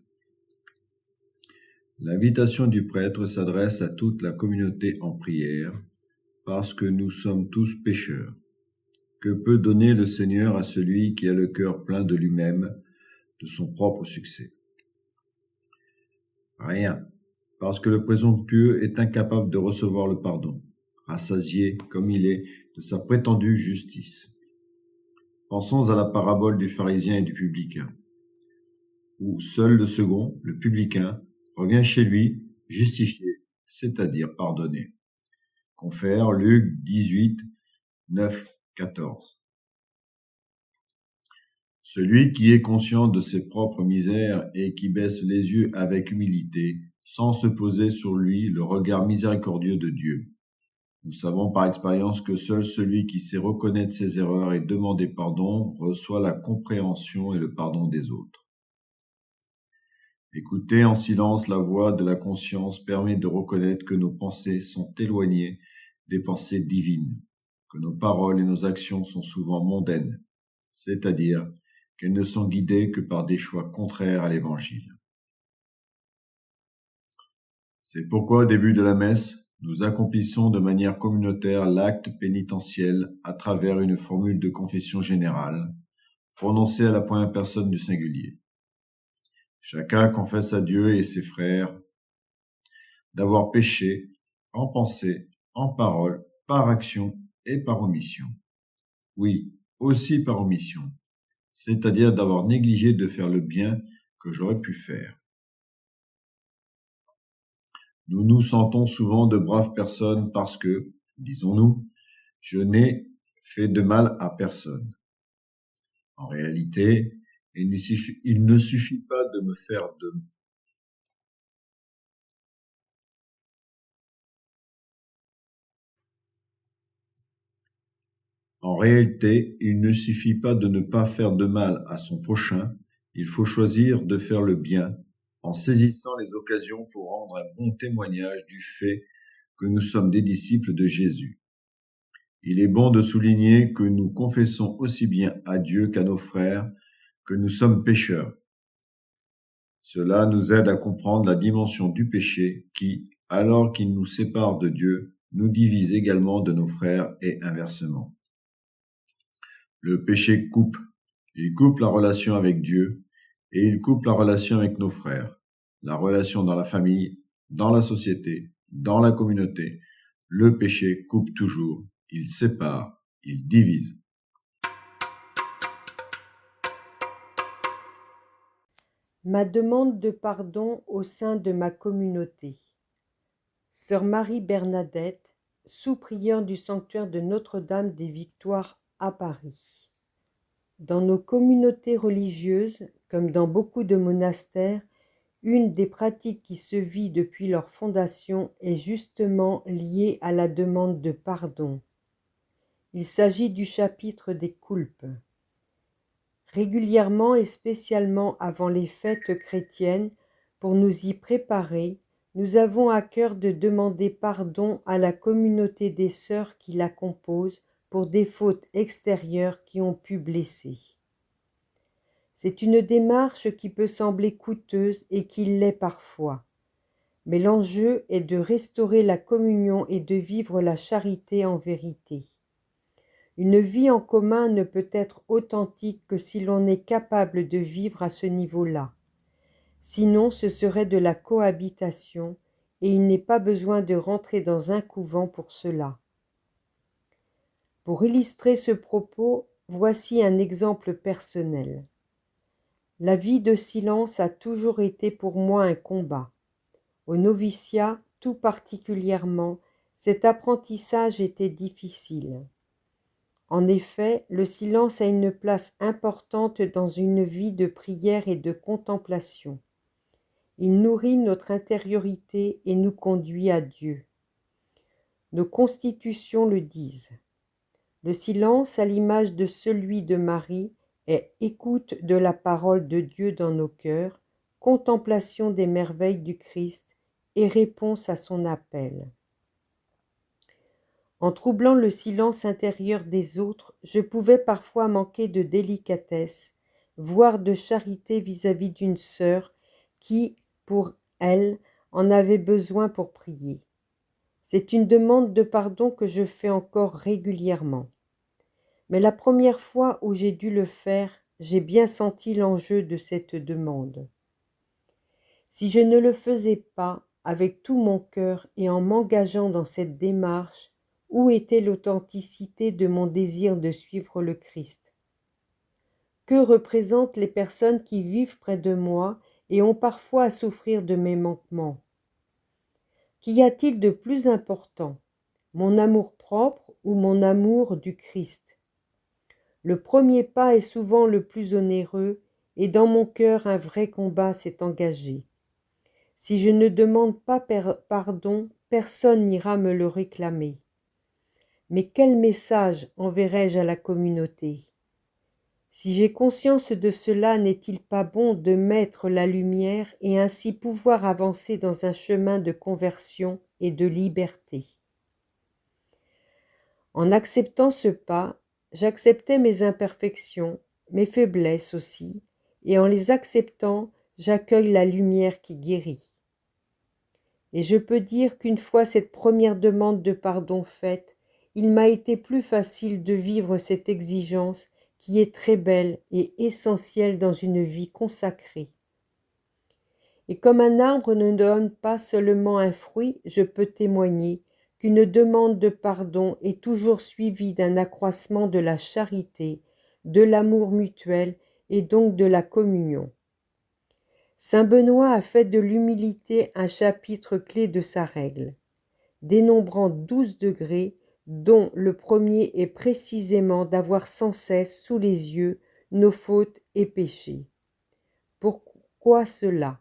L'invitation du prêtre s'adresse à toute la communauté en prière, parce que nous sommes tous pécheurs. Que peut donner le Seigneur à celui qui a le cœur plein de lui-même, de son propre succès? Rien, parce que le présomptueux est incapable de recevoir le pardon, rassasié comme il est de sa prétendue justice. Pensons à la parabole du pharisien et du publicain, où seul le second, le publicain, revient chez lui justifié, c'est-à-dire pardonné. Confère Luc 18, 9, 14. Celui qui est conscient de ses propres misères et qui baisse les yeux avec humilité, sans se poser sur lui le regard miséricordieux de Dieu. Nous savons par expérience que seul celui qui sait reconnaître ses erreurs et demander pardon reçoit la compréhension et le pardon des autres. Écouter en silence la voix de la conscience permet de reconnaître que nos pensées sont éloignées des pensées divines, que nos paroles et nos actions sont souvent mondaines, c'est-à-dire qu'elles ne sont guidées que par des choix contraires à l'Évangile. C'est pourquoi au début de la messe, Nous accomplissons de manière communautaire l'acte pénitentiel à travers une formule de confession générale, prononcée à la première personne du singulier. Chacun confesse à Dieu et ses frères d'avoir péché en pensée, en parole, par action et par omission. Oui, aussi par omission, c'est-à-dire d'avoir négligé de faire le bien que j'aurais pu faire. Nous nous sentons souvent de braves personnes parce que, disons-nous, je n'ai fait de mal à personne. En réalité, il ne suffit pas de me faire de En réalité, il ne suffit pas de ne pas faire de mal à son prochain, il faut choisir de faire le bien en saisissant les occasions pour rendre un bon témoignage du fait que nous sommes des disciples de Jésus. Il est bon de souligner que nous confessons aussi bien à Dieu qu'à nos frères que nous sommes pécheurs. Cela nous aide à comprendre la dimension du péché qui, alors qu'il nous sépare de Dieu, nous divise également de nos frères et inversement. Le péché coupe. Il coupe la relation avec Dieu et il coupe la relation avec nos frères, la relation dans la famille, dans la société, dans la communauté. Le péché coupe toujours. Il sépare, il divise. Ma demande de pardon au sein de ma communauté. Sœur Marie Bernadette, sous-prieure du sanctuaire de Notre-Dame des Victoires à Paris. Dans nos communautés religieuses, comme dans beaucoup de monastères, une des pratiques qui se vit depuis leur fondation est justement liée à la demande de pardon. Il s'agit du chapitre des coulpes. Régulièrement et spécialement avant les fêtes chrétiennes, pour nous y préparer, nous avons à cœur de demander pardon à la communauté des sœurs qui la composent pour des fautes extérieures qui ont pu blesser. C'est une démarche qui peut sembler coûteuse et qui l'est parfois, mais l'enjeu est de restaurer la communion et de vivre la charité en vérité. Une vie en commun ne peut être authentique que si l'on est capable de vivre à ce niveau-là. Sinon, ce serait de la cohabitation, et il n'est pas besoin de rentrer dans un couvent pour cela. Pour illustrer ce propos, voici un exemple personnel. La vie de silence a toujours été pour moi un combat. Au noviciat, tout particulièrement, cet apprentissage était difficile. En effet, le silence a une place importante dans une vie de prière et de contemplation. Il nourrit notre intériorité et nous conduit à Dieu. Nos constitutions le disent. Le silence, à l'image de celui de Marie, est écoute de la parole de Dieu dans nos cœurs, contemplation des merveilles du Christ et réponse à son appel. En troublant le silence intérieur des autres, je pouvais parfois manquer de délicatesse, voire de charité vis-à-vis d'une sœur qui, pour elle, en avait besoin pour prier. C'est une demande de pardon que je fais encore régulièrement. Mais la première fois où j'ai dû le faire, j'ai bien senti l'enjeu de cette demande. Si je ne le faisais pas avec tout mon cœur et en m'engageant dans cette démarche, où était l'authenticité de mon désir de suivre le Christ? Que représentent les personnes qui vivent près de moi et ont parfois à souffrir de mes manquements? Qu'y a-t-il de plus important, mon amour-propre ou mon amour du Christ? Le premier pas est souvent le plus onéreux et dans mon cœur un vrai combat s'est engagé. Si je ne demande pas pardon, personne n'ira me le réclamer. Mais quel message enverrai-je à la communauté? Si j'ai conscience de cela, n'est-il pas bon de mettre la lumière et ainsi pouvoir avancer dans un chemin de conversion et de liberté? En acceptant ce pas, j'acceptais mes imperfections, mes faiblesses aussi, et en les acceptant, j'accueille la lumière qui guérit. Et je peux dire qu'une fois cette première demande de pardon faite, il m'a été plus facile de vivre cette exigence qui est très belle et essentielle dans une vie consacrée. Et comme un arbre ne donne pas seulement un fruit, je peux témoigner qu'une demande de pardon est toujours suivie d'un accroissement de la charité, de l'amour mutuel et donc de la communion. Saint Benoît a fait de l'humilité un chapitre clé de sa règle, dénombrant 12 degrés, dont le premier est précisément d'avoir sans cesse sous les yeux nos fautes et péchés. Pourquoi cela ?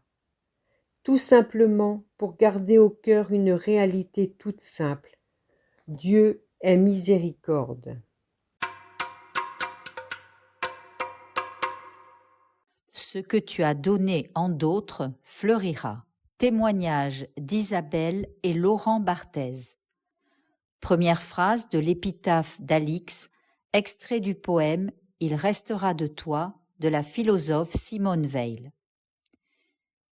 Tout simplement pour garder au cœur une réalité toute simple. Dieu est miséricorde. Ce que tu as donné en d'autres fleurira. Témoignage d'Isabelle et Laurent Barthez. Première phrase de l'épitaphe d'Alix, extrait du poème « Il restera de toi » de la philosophe Simone Weil.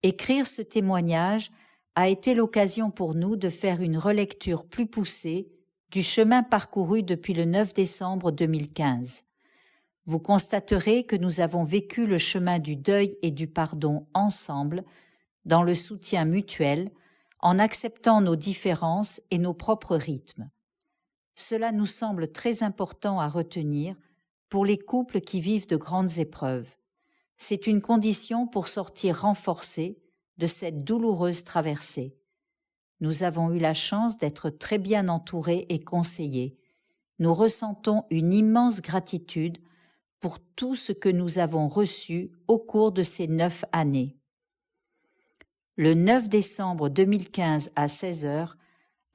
Écrire ce témoignage a été l'occasion pour nous de faire une relecture plus poussée du chemin parcouru depuis le 9 décembre 2015. Vous constaterez que nous avons vécu le chemin du deuil et du pardon ensemble, dans le soutien mutuel, en acceptant nos différences et nos propres rythmes. Cela nous semble très important à retenir pour les couples qui vivent de grandes épreuves. C'est une condition pour sortir renforcés de cette douloureuse traversée. Nous avons eu la chance d'être très bien entourés et conseillés. Nous ressentons une immense gratitude pour tout ce que nous avons reçu au cours de ces 9 années. Le 9 décembre 2015 à 16h,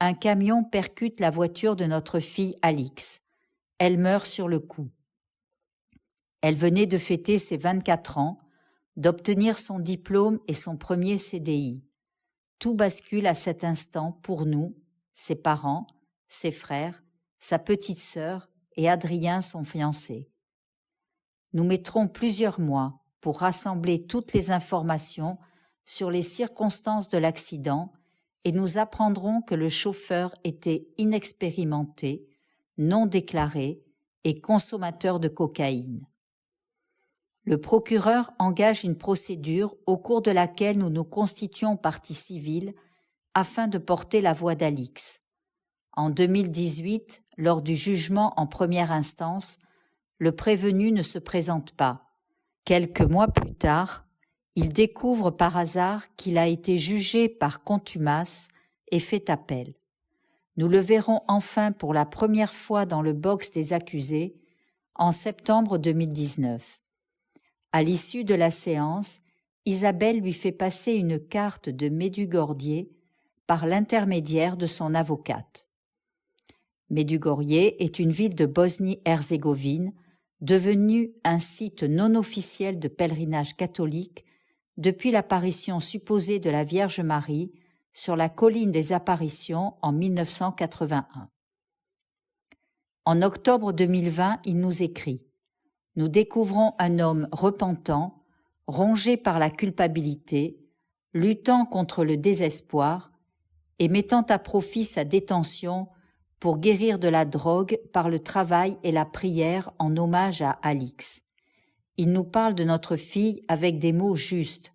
un camion percute la voiture de notre fille Alix. Elle meurt sur le coup. Elle venait de fêter ses 24 ans, d'obtenir son diplôme et son premier CDI. Tout bascule à cet instant pour nous, ses parents, ses frères, sa petite sœur et Adrien, son fiancé. Nous mettrons plusieurs mois pour rassembler toutes les informations sur les circonstances de l'accident et nous apprendrons que le chauffeur était inexpérimenté, non déclaré et consommateur de cocaïne. Le procureur engage une procédure au cours de laquelle nous nous constituons partie civile afin de porter la voix d'Alix. En 2018, lors du jugement en première instance, le prévenu ne se présente pas. Quelques mois plus tard, il découvre par hasard qu'il a été jugé par contumace et fait appel. Nous le verrons enfin pour la première fois dans le box des accusés en septembre 2019. À l'issue de la séance, Isabelle lui fait passer une carte de Medjugorje par l'intermédiaire de son avocate. Medjugorje est une ville de Bosnie-Herzégovine, devenue un site non officiel de pèlerinage catholique depuis l'apparition supposée de la Vierge Marie sur la colline des Apparitions en 1981. En octobre 2020, il nous écrit « Nous découvrons un homme repentant, rongé par la culpabilité, luttant contre le désespoir et mettant à profit sa détention pour guérir de la drogue par le travail et la prière en hommage à Alix. Il nous parle de notre fille avec des mots justes.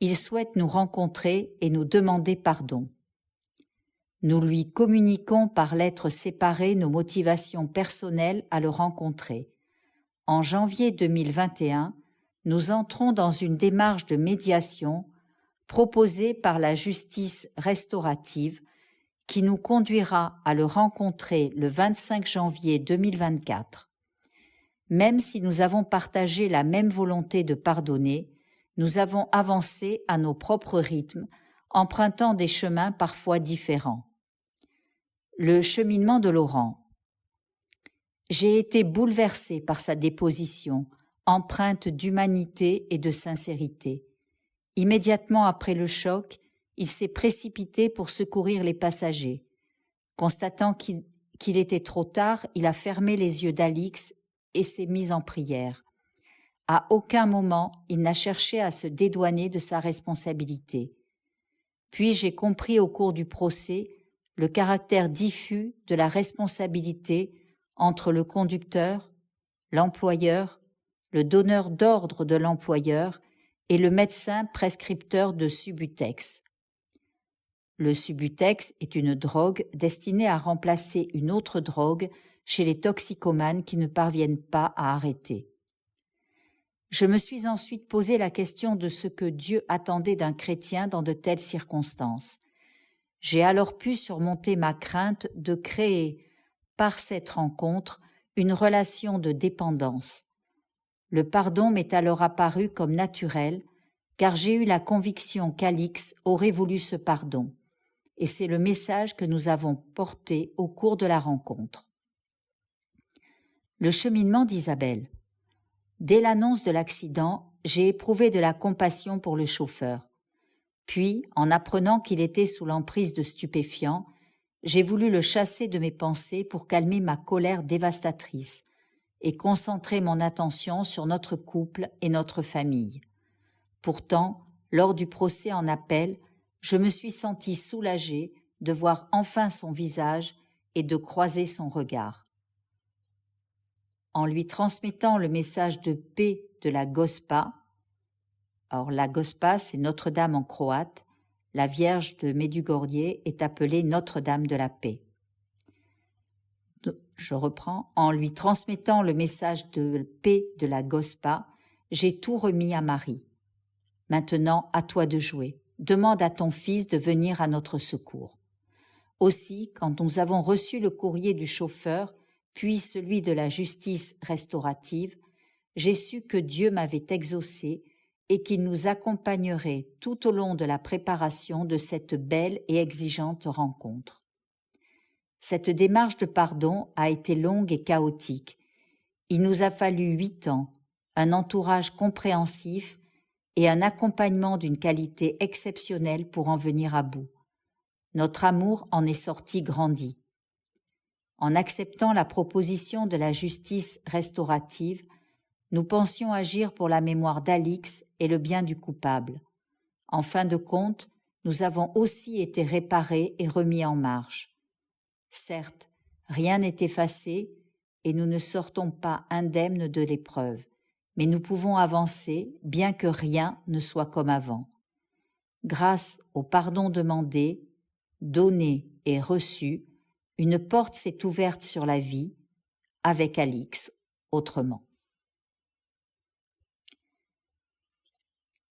Il souhaite nous rencontrer et nous demander pardon. Nous lui communiquons par lettres séparées nos motivations personnelles à le rencontrer. En janvier 2021, nous entrons dans une démarche de médiation proposée par la justice restaurative qui nous conduira à le rencontrer le 25 janvier 2024. Même si nous avons partagé la même volonté de pardonner, nous avons avancé à nos propres rythmes, empruntant des chemins parfois différents. Le cheminement de Laurent. J'ai été bouleversée par sa déposition, empreinte d'humanité et de sincérité. Immédiatement après le choc, il s'est précipité pour secourir les passagers. Constatant qu'il était trop tard, il a fermé les yeux d'Alix et s'est mis en prière. À aucun moment, il n'a cherché à se dédouaner de sa responsabilité. Puis j'ai compris au cours du procès le caractère diffus de la responsabilité entre le conducteur, l'employeur, le donneur d'ordre de l'employeur et le médecin prescripteur de Subutex. Le Subutex est une drogue destinée à remplacer une autre drogue chez les toxicomanes qui ne parviennent pas à arrêter. Je me suis ensuite posé la question de ce que Dieu attendait d'un chrétien dans de telles circonstances. J'ai alors pu surmonter ma crainte de créer, par cette rencontre, une relation de dépendance. Le pardon m'est alors apparu comme naturel, car j'ai eu la conviction qu'Alix aurait voulu ce pardon, et c'est le message que nous avons porté au cours de la rencontre. Le cheminement d'Isabelle. Dès l'annonce de l'accident, j'ai éprouvé de la compassion pour le chauffeur. Puis, en apprenant qu'il était sous l'emprise de stupéfiants, j'ai voulu le chasser de mes pensées pour calmer ma colère dévastatrice et concentrer mon attention sur notre couple et notre famille. Pourtant, lors du procès en appel, je me suis sentie soulagée de voir enfin son visage et de croiser son regard. En lui transmettant le message de paix de la Gospa, alors la Gospa c'est Notre-Dame en croate, la Vierge de Medjugorje est appelée Notre-Dame de la paix. Je reprends, en lui transmettant le message de paix de la Gospa, j'ai tout remis à Marie. Maintenant, à toi de jouer. Demande à ton fils de venir à notre secours. Aussi, quand nous avons reçu le courrier du chauffeur, puis celui de la justice restaurative, j'ai su que Dieu m'avait exaucé et qu'il nous accompagnerait tout au long de la préparation de cette belle et exigeante rencontre. Cette démarche de pardon a été longue et chaotique. Il nous a fallu 8 ans, un entourage compréhensif et un accompagnement d'une qualité exceptionnelle pour en venir à bout. Notre amour en est sorti grandi. En acceptant la proposition de la justice restaurative, nous pensions agir pour la mémoire d'Alix et le bien du coupable. En fin de compte, nous avons aussi été réparés et remis en marche. Certes, rien n'est effacé et nous ne sortons pas indemnes de l'épreuve, mais nous pouvons avancer bien que rien ne soit comme avant. Grâce au pardon demandé, donné et reçu, une porte s'est ouverte sur la vie, avec Alix autrement.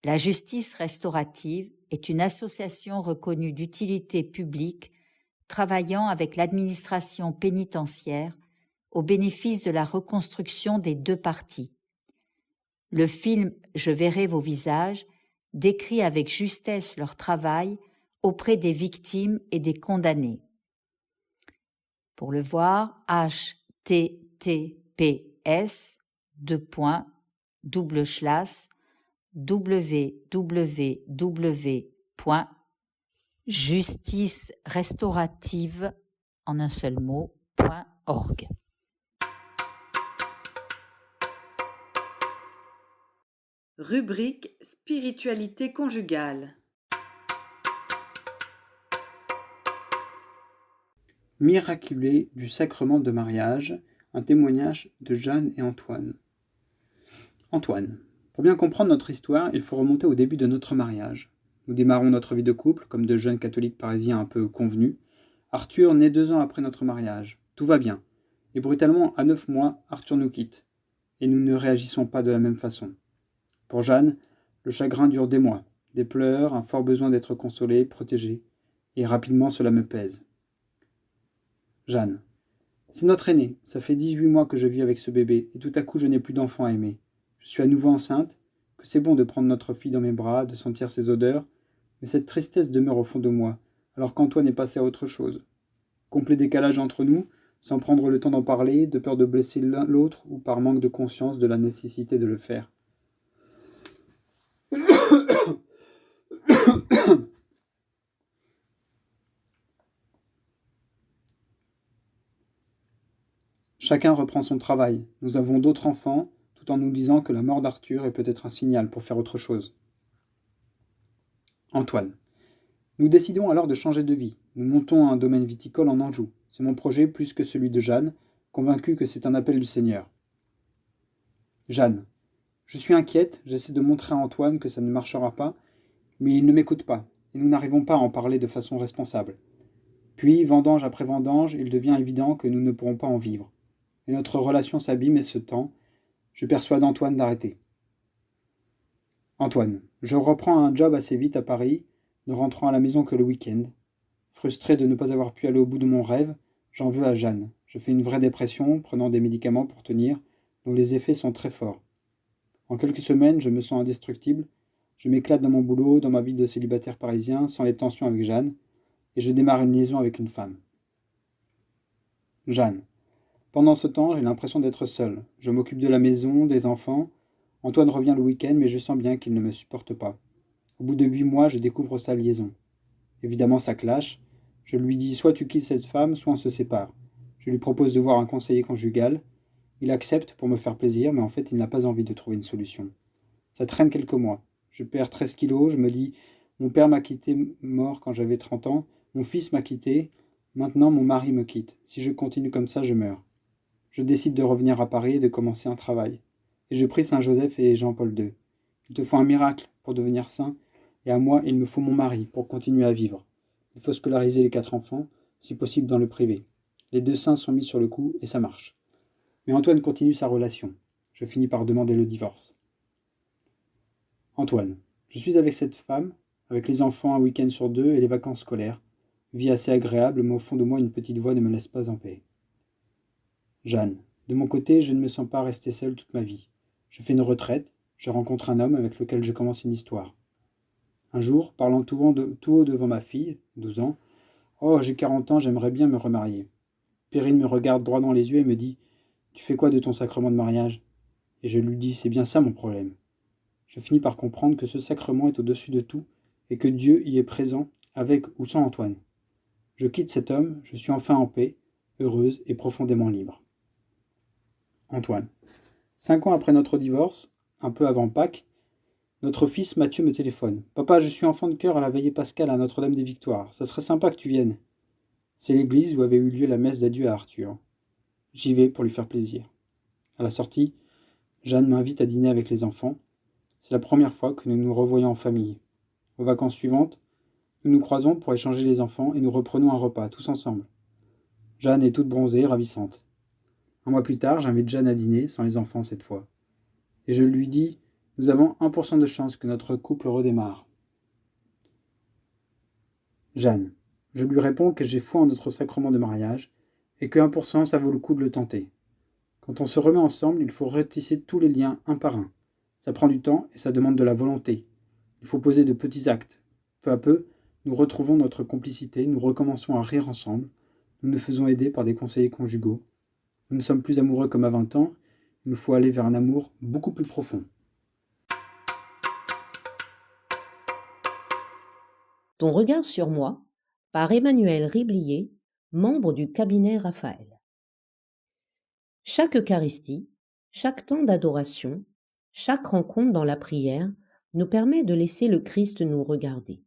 La justice restaurative est une association reconnue d'utilité publique travaillant avec l'administration pénitentiaire au bénéfice de la reconstruction des 2 parties. Le film « Je verrai vos visages » décrit avec justesse leur travail auprès des victimes et des condamnés. Pour le voir, https://www.justicerestaurative en un seul mot.org. Rubrique Spiritualité conjugale. Miraculé du sacrement de mariage, un témoignage de Jeanne et Antoine. Antoine, pour bien comprendre notre histoire, il faut remonter au début de notre mariage. Nous démarrons notre vie de couple, comme de jeunes catholiques parisiens un peu convenus. Arthur naît 2 ans après notre mariage. Tout va bien. Et brutalement, à 9 mois, Arthur nous quitte. Et nous ne réagissons pas de la même façon. Pour Jeanne, le chagrin dure des mois. Des pleurs, un fort besoin d'être consolée, protégée. Et rapidement, cela me pèse. Jeanne. C'est notre aîné. Ça fait 18 mois que je vis avec ce bébé, et tout à coup je n'ai plus d'enfant à aimer. Je suis à nouveau enceinte, que c'est bon de prendre notre fille dans mes bras, de sentir ses odeurs, mais cette tristesse demeure au fond de moi, alors qu'Antoine est passé à autre chose. Complet décalage entre nous, sans prendre le temps d'en parler, de peur de blesser l'un l'autre, ou par manque de conscience de la nécessité de le faire. Chacun reprend son travail. Nous avons d'autres enfants, tout en nous disant que la mort d'Arthur est peut-être un signal pour faire autre chose. Antoine. Nous décidons alors de changer de vie. Nous montons un domaine viticole en Anjou. C'est mon projet plus que celui de Jeanne, convaincu que c'est un appel du Seigneur. Jeanne. Je suis inquiète, j'essaie de montrer à Antoine que ça ne marchera pas, mais il ne m'écoute pas, et nous n'arrivons pas à en parler de façon responsable. Puis, vendange après vendange, il devient évident que nous ne pourrons pas en vivre. Et notre relation s'abîme et se tend. Je persuade Antoine d'arrêter. Antoine. Je reprends un job assez vite à Paris, ne rentrant à la maison que le week-end. Frustré de ne pas avoir pu aller au bout de mon rêve, j'en veux à Jeanne. Je fais une vraie dépression, prenant des médicaments pour tenir, dont les effets sont très forts. En quelques semaines, je me sens indestructible. Je m'éclate dans mon boulot, dans ma vie de célibataire parisien, sans les tensions avec Jeanne, et je démarre une liaison avec une femme. Jeanne. Pendant ce temps, j'ai l'impression d'être seul. Je m'occupe de la maison, des enfants. Antoine revient le week-end, mais je sens bien qu'il ne me supporte pas. Au bout de 8 mois, je découvre sa liaison. Évidemment, ça clash. Je lui dis soit tu quittes cette femme, soit on se sépare. Je lui propose de voir un conseiller conjugal. Il accepte pour me faire plaisir, mais en fait, il n'a pas envie de trouver une solution. Ça traîne quelques mois. Je perds 13 kilos, je me dis mon père m'a quitté mort quand j'avais 30 ans, mon fils m'a quitté, maintenant mon mari me quitte. Si je continue comme ça, je meurs. Je décide de revenir à Paris et de commencer un travail. Et je prie Saint-Joseph et Jean-Paul II. Il te faut un miracle pour devenir saint, et à moi, il me faut mon mari pour continuer à vivre. Il faut scolariser les 4 enfants, si possible dans le privé. Les 2 saints sont mis sur le coup et ça marche. Mais Antoine continue sa relation. Je finis par demander le divorce. Antoine. Je suis avec cette femme, avec les enfants un week-end sur 2 et les vacances scolaires. Vie assez agréable, mais au fond de moi, une petite voix ne me laisse pas en paix. Jeanne. De mon côté, je ne me sens pas rester seule toute ma vie. Je fais une retraite, je rencontre un homme avec lequel je commence une histoire. Un jour, parlant tout haut devant ma fille, 12 ans, « Oh, j'ai 40 ans, j'aimerais bien me remarier. » Perrine me regarde droit dans les yeux et me dit « Tu fais quoi de ton sacrement de mariage ?» Et je lui dis « C'est bien ça mon problème. » Je finis par comprendre que ce sacrement est au-dessus de tout et que Dieu y est présent, avec ou sans Antoine. Je quitte cet homme, je suis enfin en paix, heureuse et profondément libre. Antoine. 5 ans après notre divorce, un peu avant Pâques, notre fils Mathieu me téléphone. « Papa, je suis enfant de chœur à la veillée pascale à Notre-Dame des Victoires. Ça serait sympa que tu viennes. » C'est l'église où avait eu lieu la messe d'adieu à Arthur. J'y vais pour lui faire plaisir. À la sortie, Jeanne m'invite à dîner avec les enfants. C'est la première fois que nous nous revoyons en famille. Aux vacances suivantes, nous nous croisons pour échanger les enfants et nous reprenons un repas, tous ensemble. Jeanne est toute bronzée, ravissante. Un mois plus tard, j'invite Jeanne à dîner, sans les enfants cette fois. Et je lui dis « Nous avons 1% de chance que notre couple redémarre. » Jeanne. Je lui réponds que j'ai foi en notre sacrement de mariage et que 1% ça vaut le coup de le tenter. Quand on se remet ensemble, il faut retisser tous les liens un par un. Ça prend du temps et ça demande de la volonté. Il faut poser de petits actes. Peu à peu, nous retrouvons notre complicité, nous recommençons à rire ensemble, nous nous faisons aider par des conseillers conjugaux. Nous ne sommes plus amoureux comme à 20 ans, il nous faut aller vers un amour beaucoup plus profond. Ton regard sur moi, par Emmanuel Riblier, membre du cabinet Raphaël. Chaque Eucharistie, chaque temps d'adoration, chaque rencontre dans la prière nous permet de laisser le Christ nous regarder.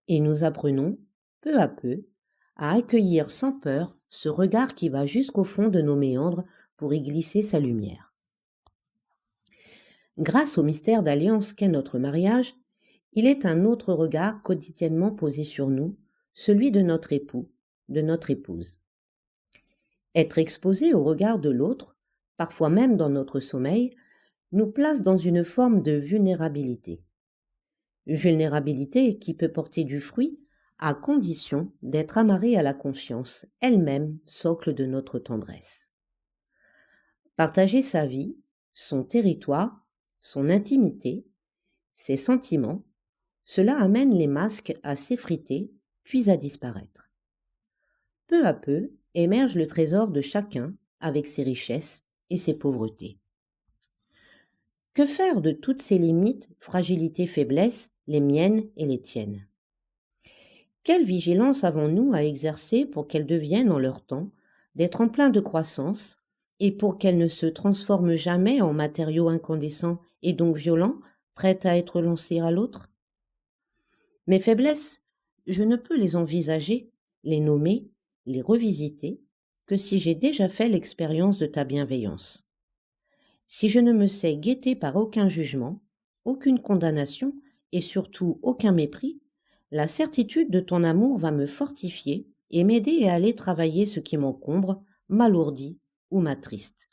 Et nous apprenons, peu à peu, à accueillir sans peur ce regard qui va jusqu'au fond de nos méandres pour y glisser sa lumière. Grâce au mystère d'alliance qu'est notre mariage, il est un autre regard quotidiennement posé sur nous, celui de notre époux, de notre épouse. Être exposé au regard de l'autre, parfois même dans notre sommeil, nous place dans une forme de vulnérabilité. Vulnérabilité qui peut porter du fruit à condition d'être amarrée à la confiance, elle-même socle de notre tendresse. Partager sa vie, son territoire, son intimité, ses sentiments, cela amène les masques à s'effriter puis à disparaître. Peu à peu émerge le trésor de chacun avec ses richesses et ses pauvretés. Que faire de toutes ces limites, fragilités, faiblesses, les miennes et les tiennes? Quelle vigilance avons-nous à exercer pour qu'elles deviennent en leur temps des tremplins de croissance et pour qu'elles ne se transforment jamais en matériaux incandescents et donc violents, prêts à être lancés à l'autre? Mes faiblesses, je ne peux les envisager, les nommer, les revisiter, que si j'ai déjà fait l'expérience de ta bienveillance. Si je ne me sais guetté par aucun jugement, aucune condamnation et surtout aucun mépris, la certitude de ton amour va me fortifier et m'aider à aller travailler ce qui m'encombre, m'alourdit ou m'attriste.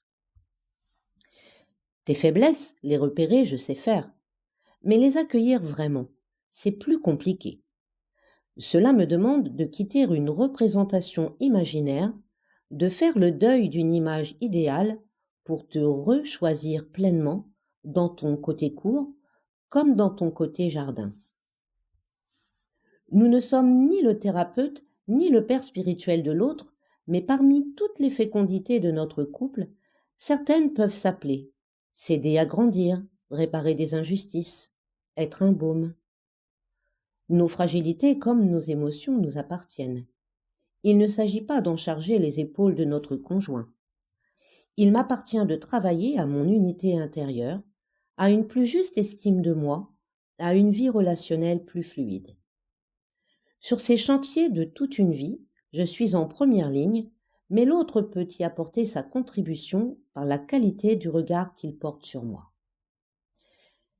Tes faiblesses, les repérer, je sais faire, mais les accueillir vraiment, c'est plus compliqué. Cela me demande de quitter une représentation imaginaire, de faire le deuil d'une image idéale pour te rechoisir pleinement dans ton côté court comme dans ton côté jardin. Nous ne sommes ni le thérapeute ni le père spirituel de l'autre, mais parmi toutes les fécondités de notre couple, certaines peuvent s'appeler s'aider à grandir, réparer des injustices, être un baume. Nos fragilités comme nos émotions nous appartiennent. Il ne s'agit pas d'en charger les épaules de notre conjoint. Il m'appartient de travailler à mon unité intérieure, à une plus juste estime de moi, à une vie relationnelle plus fluide. Sur ces chantiers de toute une vie, je suis en première ligne, mais l'autre peut y apporter sa contribution par la qualité du regard qu'il porte sur moi.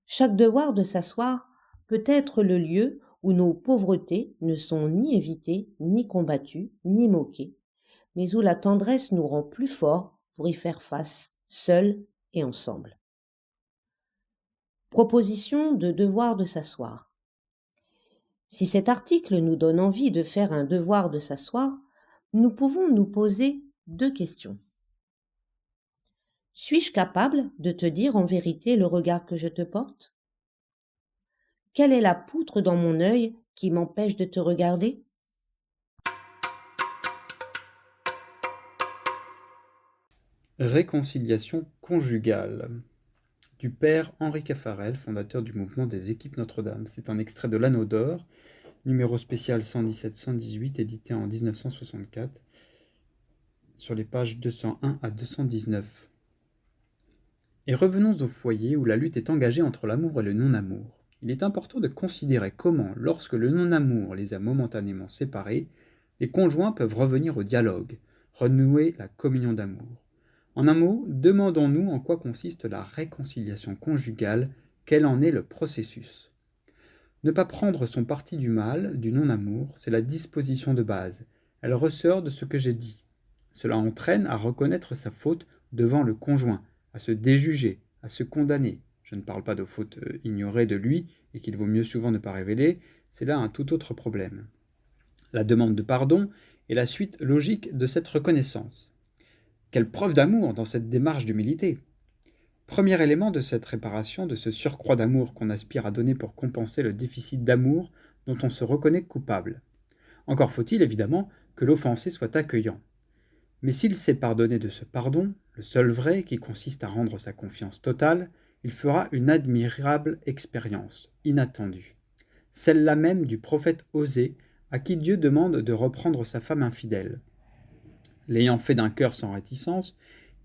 Chaque devoir de s'asseoir peut être le lieu où nos pauvretés ne sont ni évitées, ni combattues, ni moquées, mais où la tendresse nous rend plus forts pour y faire face, seuls et ensemble. Proposition de devoir de s'asseoir. Si cet article nous donne envie de faire un devoir de s'asseoir, nous pouvons nous poser 2 questions. Suis-je capable de te dire en vérité le regard que je te porte ? Quelle est la poutre dans mon œil qui m'empêche de te regarder ? Réconciliation conjugale du père Henri Caffarel, fondateur du mouvement des équipes Notre-Dame. C'est un extrait de l'Anneau d'Or, numéro spécial 117-118, édité en 1964, sur les pages 201 à 219. Et revenons au foyer où la lutte est engagée entre l'amour et le non-amour. Il est important de considérer comment, lorsque le non-amour les a momentanément séparés, les conjoints peuvent revenir au dialogue, renouer la communion d'amour. En un mot, demandons-nous en quoi consiste la réconciliation conjugale, quel en est le processus. Ne pas prendre son parti du mal, du non-amour, c'est la disposition de base. Elle ressort de ce que j'ai dit. Cela entraîne à reconnaître sa faute devant le conjoint, à se déjuger, à se condamner. Je ne parle pas de fautes ignorées de lui et qu'il vaut mieux souvent ne pas révéler, c'est là un tout autre problème. La demande de pardon est la suite logique de cette reconnaissance. Quelle preuve d'amour dans cette démarche d'humilité! Premier élément de cette réparation, de ce surcroît d'amour qu'on aspire à donner pour compenser le déficit d'amour dont on se reconnaît coupable. Encore faut-il évidemment que l'offensé soit accueillant. Mais s'il sait pardonner de ce pardon, le seul vrai qui consiste à rendre sa confiance totale, il fera une admirable expérience, inattendue. Celle-là même du prophète Osée, à qui Dieu demande de reprendre sa femme infidèle. L'ayant fait d'un cœur sans réticence,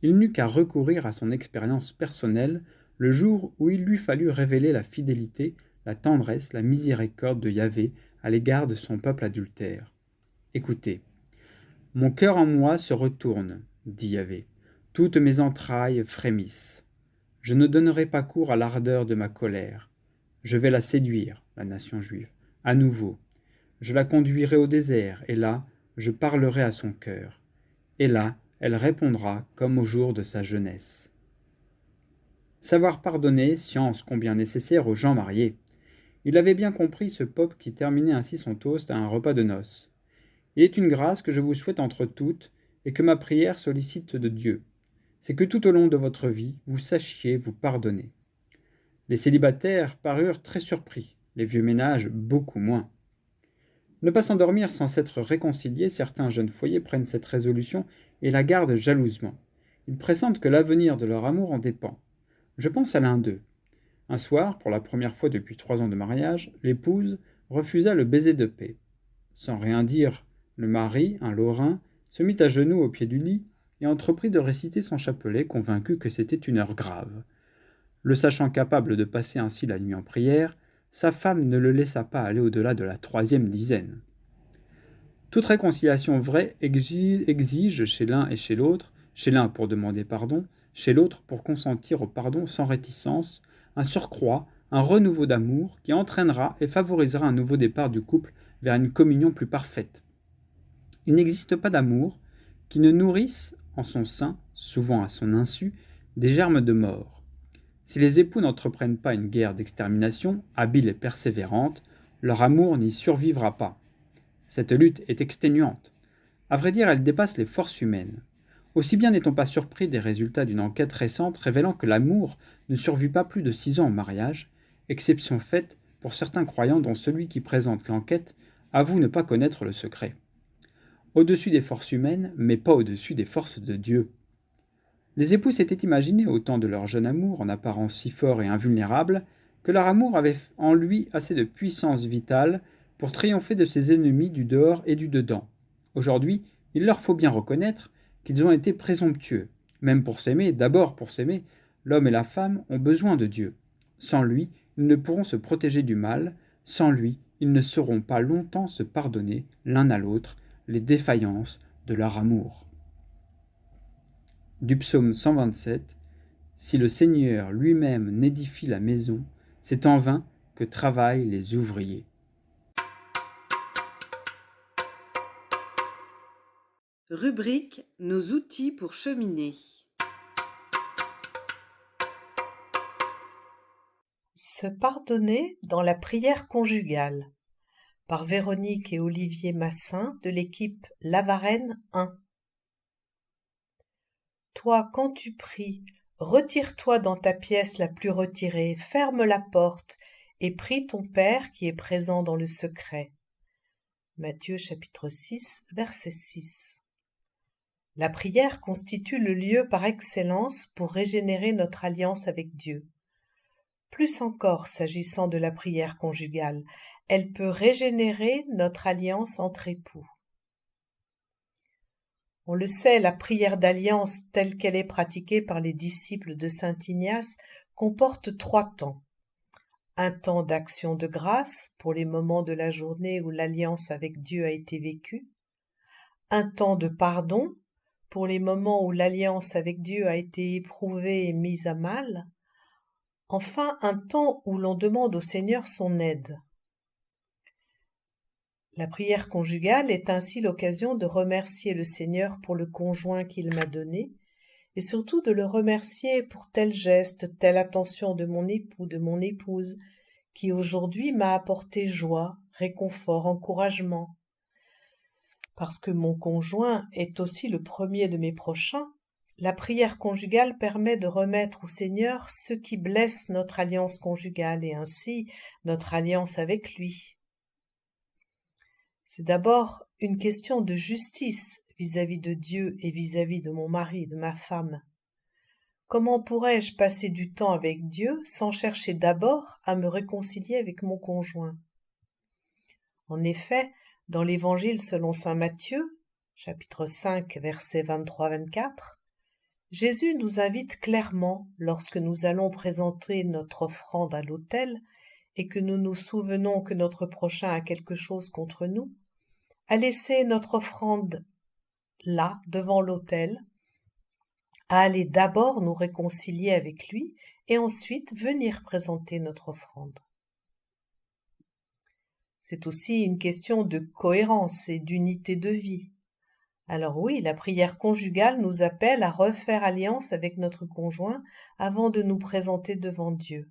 il n'eut qu'à recourir à son expérience personnelle le jour où il lui fallut révéler la fidélité, la tendresse, la miséricorde de Yahvé à l'égard de son peuple adultère. Écoutez, « Mon cœur en moi se retourne, dit Yahvé, toutes mes entrailles frémissent. Je ne donnerai pas cours à l'ardeur de ma colère. Je vais la séduire, la nation juive, à nouveau. Je la conduirai au désert, et là, je parlerai à son cœur. Et là, elle répondra comme au jour de sa jeunesse. » Savoir pardonner, science combien nécessaire aux gens mariés. Il avait bien compris ce pope qui terminait ainsi son toast à un repas de noces. Il est une grâce que je vous souhaite entre toutes et que ma prière sollicite de Dieu. C'est que tout au long de votre vie, vous sachiez vous pardonner. Les célibataires parurent très surpris, les vieux ménages beaucoup moins. Ne pas s'endormir sans s'être réconciliés, certains jeunes foyers prennent cette résolution et la gardent jalousement. Ils pressentent que l'avenir de leur amour en dépend. Je pense à l'un d'eux. Un soir, pour la première fois depuis 3 ans de mariage, l'épouse refusa le baiser de paix. Sans rien dire, le mari, un Lorrain, se mit à genoux au pied du lit et entreprit de réciter son chapelet, convaincu que c'était une heure grave. Le sachant capable de passer ainsi la nuit en prière, sa femme ne le laissa pas aller au-delà de la 3e dizaine. Toute réconciliation vraie exige chez l'un et chez l'autre, chez l'un pour demander pardon, chez l'autre pour consentir au pardon sans réticence, un surcroît, un renouveau d'amour qui entraînera et favorisera un nouveau départ du couple vers une communion plus parfaite. Il n'existe pas d'amour qui ne nourrisse en son sein, souvent à son insu, des germes de mort. Si les époux n'entreprennent pas une guerre d'extermination, habile et persévérante, leur amour n'y survivra pas. Cette lutte est exténuante. À vrai dire, elle dépasse les forces humaines. Aussi bien n'est-on pas surpris des résultats d'une enquête récente révélant que l'amour ne survit pas plus de 6 ans au mariage, exception faite pour certains croyants dont celui qui présente l'enquête avoue ne pas connaître le secret. Au-dessus des forces humaines, mais pas au-dessus des forces de Dieu. Les époux s'étaient imaginés au temps de leur jeune amour, en apparence si fort et invulnérable, que leur amour avait en lui assez de puissance vitale pour triompher de ses ennemis du dehors et du dedans. Aujourd'hui, il leur faut bien reconnaître qu'ils ont été présomptueux. Même pour s'aimer, d'abord pour s'aimer, l'homme et la femme ont besoin de Dieu. Sans lui, ils ne pourront se protéger du mal. Sans lui, ils ne sauront pas longtemps se pardonner l'un à l'autre les défaillances de leur amour. Du psaume 127, « Si le Seigneur lui-même n'édifie la maison, c'est en vain que travaillent les ouvriers. » Rubrique Nos outils pour cheminer. Se pardonner dans la prière conjugale par Véronique et Olivier Massin de l'équipe La Varenne 1. Toi, quand tu pries, retire-toi dans ta pièce la plus retirée, ferme la porte et prie ton Père qui est présent dans le secret. Matthieu chapitre 6, verset 6. La prière constitue le lieu par excellence pour régénérer notre alliance avec Dieu. Plus encore s'agissant de la prière conjugale, elle peut régénérer notre alliance entre époux. On le sait, la prière d'alliance telle qu'elle est pratiquée par les disciples de saint Ignace comporte 3 temps. Un temps d'action de grâce pour les moments de la journée où l'alliance avec Dieu a été vécue. Un temps de pardon pour les moments où l'alliance avec Dieu a été éprouvée et mise à mal. Enfin, un temps où l'on demande au Seigneur son aide. La prière conjugale est ainsi l'occasion de remercier le Seigneur pour le conjoint qu'il m'a donné et surtout de le remercier pour tel geste, telle attention de mon époux, de mon épouse, qui aujourd'hui m'a apporté joie, réconfort, encouragement. Parce que mon conjoint est aussi le premier de mes prochains, la prière conjugale permet de remettre au Seigneur ce qui blesse notre alliance conjugale et ainsi notre alliance avec lui. C'est d'abord une question de justice vis-à-vis de Dieu et vis-à-vis de mon mari, de ma femme. Comment pourrais-je passer du temps avec Dieu sans chercher d'abord à me réconcilier avec mon conjoint ? En effet, dans l'Évangile selon saint Matthieu, chapitre 5, versets 23-24, Jésus nous invite clairement, lorsque nous allons présenter notre offrande à l'autel et que nous nous souvenons que notre prochain a quelque chose contre nous, à laisser notre offrande là, devant l'autel, à aller d'abord nous réconcilier avec lui et ensuite venir présenter notre offrande. C'est aussi une question de cohérence et d'unité de vie. Alors oui, la prière conjugale nous appelle à refaire alliance avec notre conjoint avant de nous présenter devant Dieu.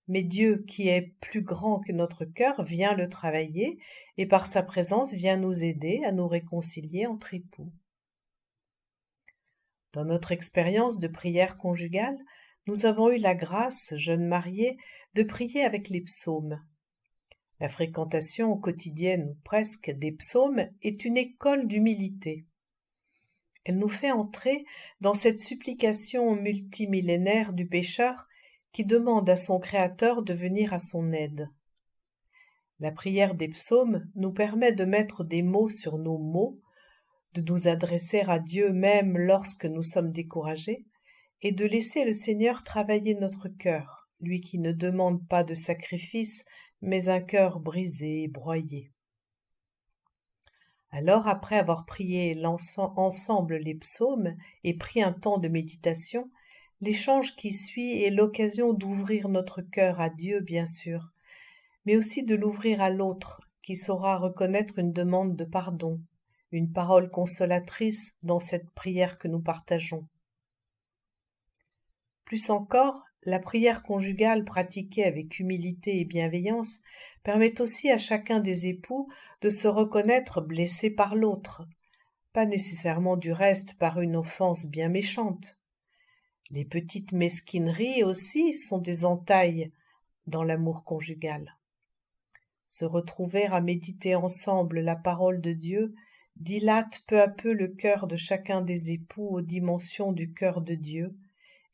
Mais Dieu, qui est plus grand que notre cœur, vient le travailler et par sa présence vient nous aider à nous réconcilier entre époux. Dans notre expérience de prière conjugale, nous avons eu la grâce, jeunes mariés, de prier avec les psaumes. La fréquentation quotidienne ou presque des psaumes est une école d'humilité. Elle nous fait entrer dans cette supplication multimillénaire du pécheur qui demande à son Créateur de venir à son aide. La prière des psaumes nous permet de mettre des mots sur nos maux, de nous adresser à Dieu même lorsque nous sommes découragés, et de laisser le Seigneur travailler notre cœur, lui qui ne demande pas de sacrifice, mais un cœur brisé et broyé. Alors, après avoir prié ensemble les psaumes et pris un temps de méditation, l'échange qui suit est l'occasion d'ouvrir notre cœur à Dieu, bien sûr, mais aussi de l'ouvrir à l'autre, qui saura reconnaître une demande de pardon, une parole consolatrice dans cette prière que nous partageons. Plus encore, la prière conjugale pratiquée avec humilité et bienveillance permet aussi à chacun des époux de se reconnaître blessé par l'autre, pas nécessairement du reste par une offense bien méchante. Les petites mesquineries aussi sont des entailles dans l'amour conjugal. Se retrouver à méditer ensemble la parole de Dieu dilate peu à peu le cœur de chacun des époux aux dimensions du cœur de Dieu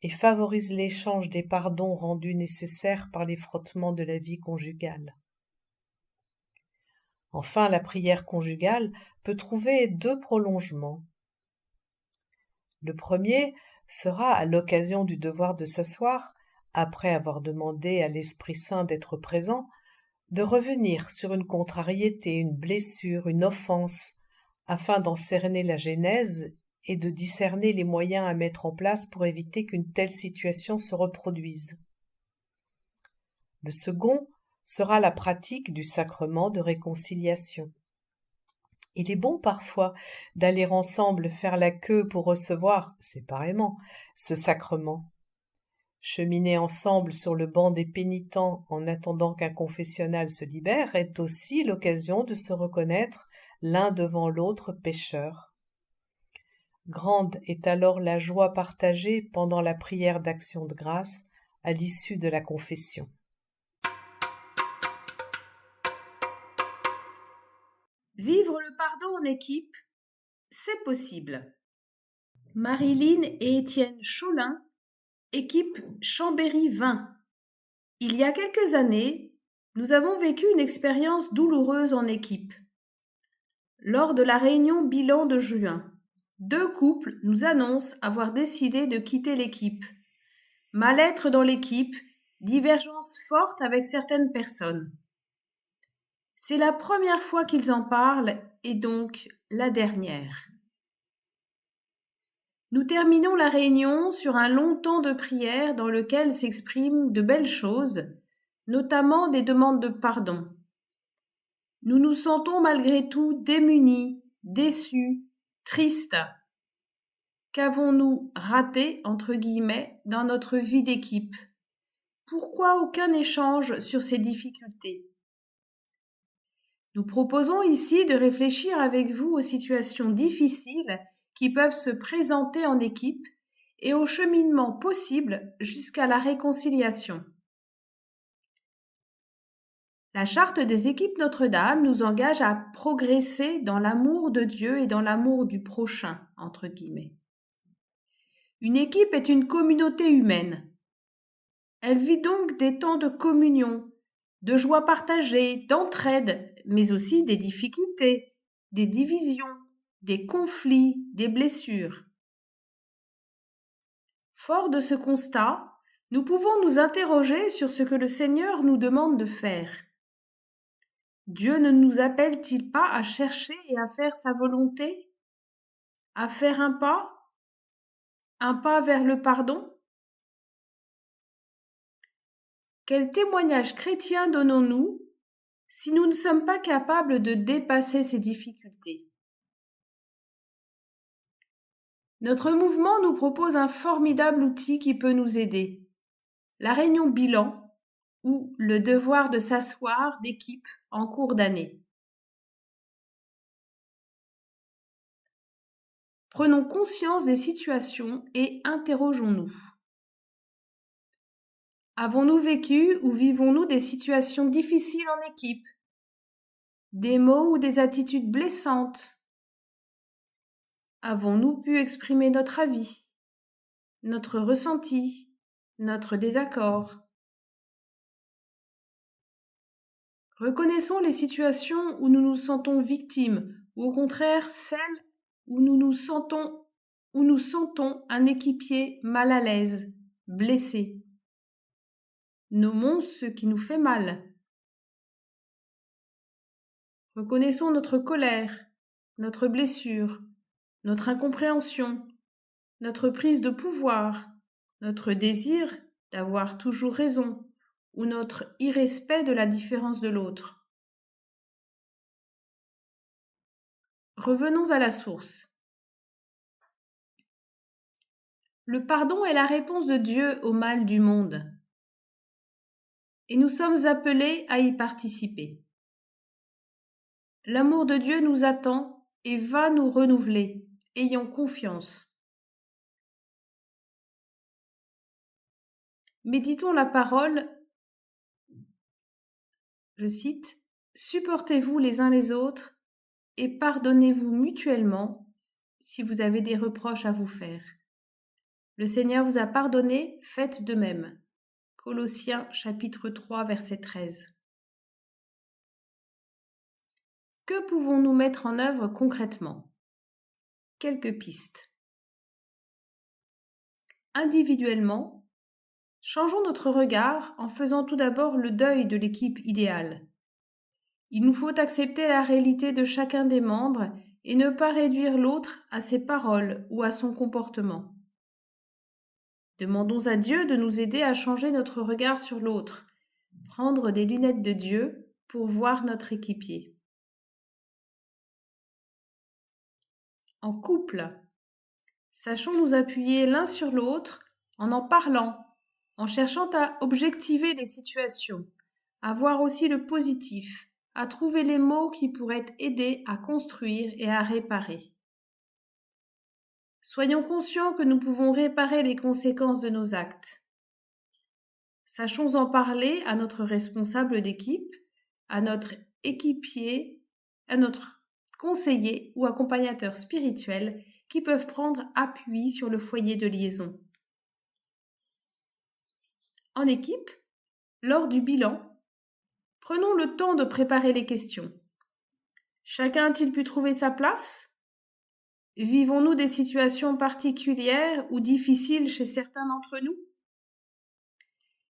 et favorise l'échange des pardons rendus nécessaires par les frottements de la vie conjugale. Enfin, la prière conjugale peut trouver 2 prolongements. Le premier sera à l'occasion du devoir de s'asseoir, après avoir demandé à l'Esprit Saint d'être présent, de revenir sur une contrariété, une blessure, une offense, afin d'en cerner la genèse et de discerner les moyens à mettre en place pour éviter qu'une telle situation se reproduise. Le second sera la pratique du sacrement de réconciliation. Il est bon parfois d'aller ensemble faire la queue pour recevoir, séparément, ce sacrement. Cheminer ensemble sur le banc des pénitents en attendant qu'un confessionnal se libère est aussi l'occasion de se reconnaître l'un devant l'autre pécheur. Grande est alors la joie partagée pendant la prière d'action de grâce à l'issue de la confession. Vivre le pardon en équipe, c'est possible. Marilyn et Étienne Cholin, équipe Chambéry 20. Il y a quelques années, nous avons vécu une expérience douloureuse en équipe. Lors de la réunion bilan de juin, 2 couples nous annoncent avoir décidé de quitter l'équipe. Mal-être dans l'équipe, divergence forte avec certaines personnes. C'est la première fois qu'ils en parlent et donc la dernière. Nous terminons la réunion sur un long temps de prière dans lequel s'expriment de belles choses, notamment des demandes de pardon. Nous nous sentons malgré tout démunis, déçus, tristes. Qu'avons-nous raté, entre guillemets, dans notre vie d'équipe? Pourquoi aucun échange sur ces difficultés? Nous proposons ici de réfléchir avec vous aux situations difficiles qui peuvent se présenter en équipe et au cheminement possible jusqu'à la réconciliation. La charte des équipes Notre-Dame nous engage à progresser dans l'amour de Dieu et dans l'amour du prochain, entre guillemets. Une équipe est une communauté humaine. Elle vit donc des temps de communion, de joie partagée, d'entraide, mais aussi des difficultés, des divisions, des conflits, des blessures. Fort de ce constat, nous pouvons nous interroger sur ce que le Seigneur nous demande de faire. Dieu ne nous appelle-t-il pas à chercher et à faire sa volonté? À faire un pas vers le pardon? Quel témoignage chrétien donnons-nous si nous ne sommes pas capables de dépasser ces difficultés? Notre mouvement nous propose un formidable outil qui peut nous aider. La réunion bilan ou le devoir de s'asseoir d'équipe en cours d'année. Prenons conscience des situations et interrogeons-nous. Avons-nous vécu ou vivons-nous des situations difficiles en équipe? Des mots ou des attitudes blessantes? Avons-nous pu exprimer notre avis, notre ressenti, notre désaccord? Reconnaissons les situations où nous nous sentons victimes ou au contraire celles où nous sentons un équipier mal à l'aise, blessé. Nommons ce qui nous fait mal. Reconnaissons notre colère, notre blessure, notre incompréhension, notre prise de pouvoir, notre désir d'avoir toujours raison ou notre irrespect de la différence de l'autre. Revenons à la source. Le pardon est la réponse de Dieu au mal du monde. Et nous sommes appelés à y participer. L'amour de Dieu nous attend et va nous renouveler. Ayons confiance. Méditons la parole, je cite, « Supportez-vous les uns les autres et pardonnez-vous mutuellement si vous avez des reproches à vous faire. Le Seigneur vous a pardonné, faites de même. » Colossiens chapitre 3 verset 13. Que pouvons-nous mettre en œuvre concrètement? Quelques pistes. Individuellement, changeons notre regard en faisant tout d'abord le deuil de l'équipe idéale. Il nous faut accepter la réalité de chacun des membres et ne pas réduire l'autre à ses paroles ou à son comportement. Demandons à Dieu de nous aider à changer notre regard sur l'autre, prendre des lunettes de Dieu pour voir notre équipier. En couple, sachons nous appuyer l'un sur l'autre en parlant, en cherchant à objectiver les situations, à voir aussi le positif, à trouver les mots qui pourraient aider à construire et à réparer. Soyons conscients que nous pouvons réparer les conséquences de nos actes. Sachons en parler à notre responsable d'équipe, à notre équipier, à notre conseiller ou accompagnateur spirituel qui peuvent prendre appui sur le foyer de liaison. En équipe, lors du bilan, prenons le temps de préparer les questions. Chacun a-t-il pu trouver sa place ? Vivons-nous des situations particulières ou difficiles chez certains d'entre nous ?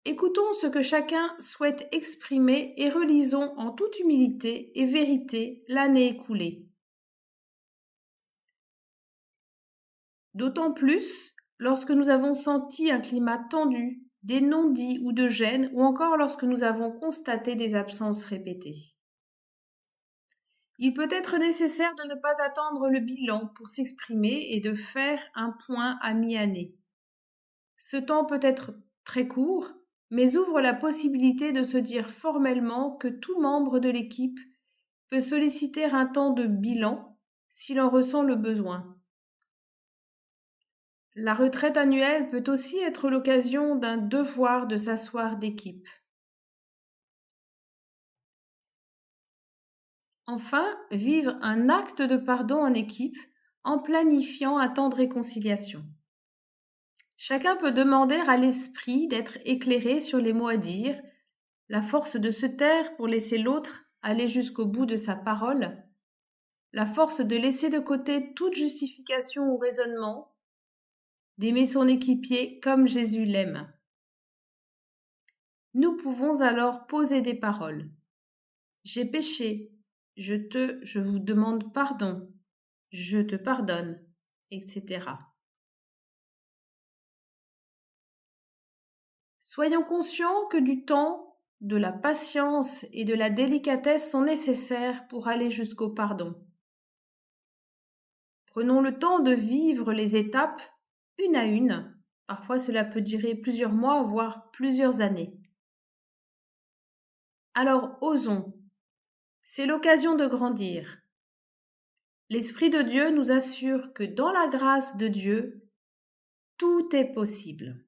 Écoutons ce que chacun souhaite exprimer et relisons en toute humilité et vérité l'année écoulée. D'autant plus lorsque nous avons senti un climat tendu, des non-dits ou de gêne, ou encore lorsque nous avons constaté des absences répétées. Il peut être nécessaire de ne pas attendre le bilan pour s'exprimer et de faire un point à mi-année. Ce temps peut être très court, mais ouvre la possibilité de se dire formellement que tout membre de l'équipe peut solliciter un temps de bilan s'il en ressent le besoin. La retraite annuelle peut aussi être l'occasion d'un devoir de s'asseoir d'équipe. Enfin, vivre un acte de pardon en équipe en planifiant un temps de réconciliation. Chacun peut demander à l'esprit d'être éclairé sur les mots à dire, la force de se taire pour laisser l'autre aller jusqu'au bout de sa parole, la force de laisser de côté toute justification ou raisonnement, d'aimer son équipier comme Jésus l'aime. Nous pouvons alors poser des paroles. J'ai péché. Je vous demande pardon, je te pardonne, etc. Soyons conscients que du temps, de la patience et de la délicatesse sont nécessaires pour aller jusqu'au pardon. Prenons le temps de vivre les étapes une à une. Parfois cela peut durer plusieurs mois, voire plusieurs années. Alors osons. C'est l'occasion de grandir. L'Esprit de Dieu nous assure que dans la grâce de Dieu, tout est possible.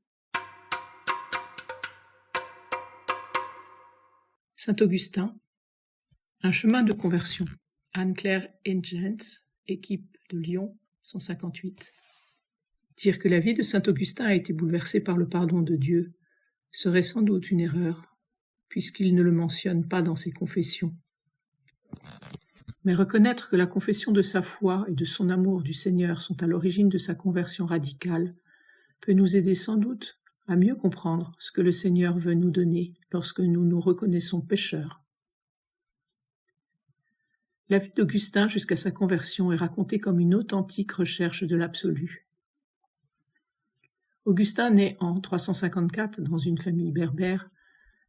Saint Augustin, un chemin de conversion. Anne-Claire Engens, équipe de Lyon, 158. Dire que la vie de Saint Augustin a été bouleversée par le pardon de Dieu serait sans doute une erreur, puisqu'il ne le mentionne pas dans ses confessions. Mais reconnaître que la confession de sa foi et de son amour du Seigneur sont à l'origine de sa conversion radicale peut nous aider sans doute à mieux comprendre ce que le Seigneur veut nous donner lorsque nous nous reconnaissons pécheurs. La vie d'Augustin jusqu'à sa conversion est racontée comme une authentique recherche de l'absolu. Augustin naît en 354 dans une famille berbère,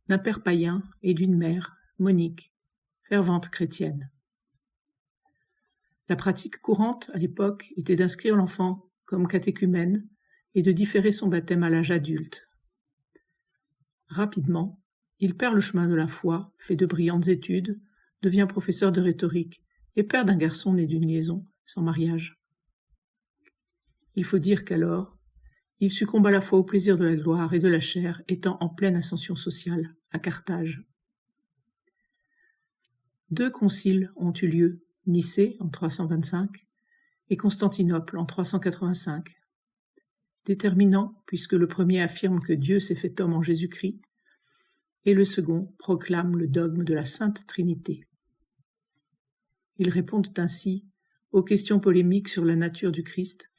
d'un père païen et d'une mère, Monique, fervente chrétienne. La pratique courante à l'époque était d'inscrire l'enfant comme catéchumène et de différer son baptême à l'âge adulte. Rapidement, il perd le chemin de la foi, fait de brillantes études, devient professeur de rhétorique et père d'un garçon né d'une liaison sans mariage. Il faut dire qu'alors, il succombe à la fois au plaisir de la gloire et de la chair, étant en pleine ascension sociale à Carthage. 2 conciles ont eu lieu, Nicée en 325 et Constantinople en 385. Déterminant puisque le premier affirme que Dieu s'est fait homme en Jésus-Christ et le second proclame le dogme de la Sainte Trinité. Ils répondent ainsi aux questions polémiques sur la nature du Christ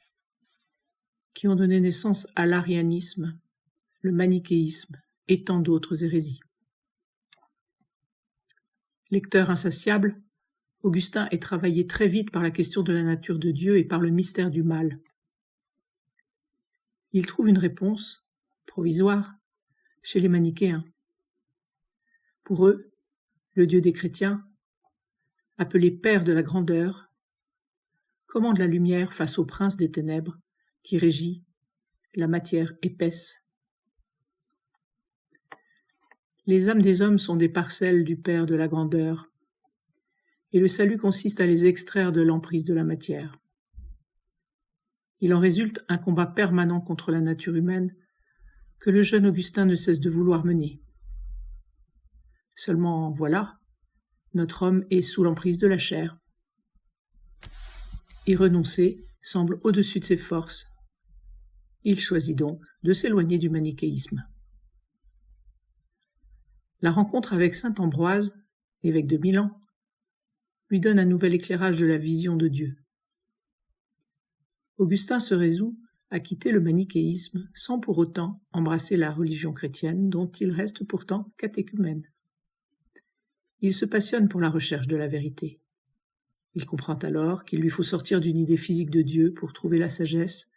qui ont donné naissance à l'arianisme, le manichéisme et tant d'autres hérésies. Lecteur insatiable, Augustin est travaillé très vite par la question de la nature de Dieu et par le mystère du mal. Il trouve une réponse, provisoire, chez les manichéens. Pour eux, le Dieu des chrétiens, appelé Père de la grandeur, commande la lumière face au prince des ténèbres qui régit la matière épaisse. Les âmes des hommes sont des parcelles du Père de la grandeur, et le salut consiste à les extraire de l'emprise de la matière. Il en résulte un combat permanent contre la nature humaine que le jeune Augustin ne cesse de vouloir mener. Seulement, voilà, notre homme est sous l'emprise de la chair. Y renoncer semble au-dessus de ses forces. Il choisit donc de s'éloigner du manichéisme. La rencontre avec saint Ambroise, évêque de Milan, lui donne un nouvel éclairage de la vision de Dieu. Augustin se résout à quitter le manichéisme sans pour autant embrasser la religion chrétienne dont il reste pourtant catéchumène. Il se passionne pour la recherche de la vérité. Il comprend alors qu'il lui faut sortir d'une idée physique de Dieu pour trouver la sagesse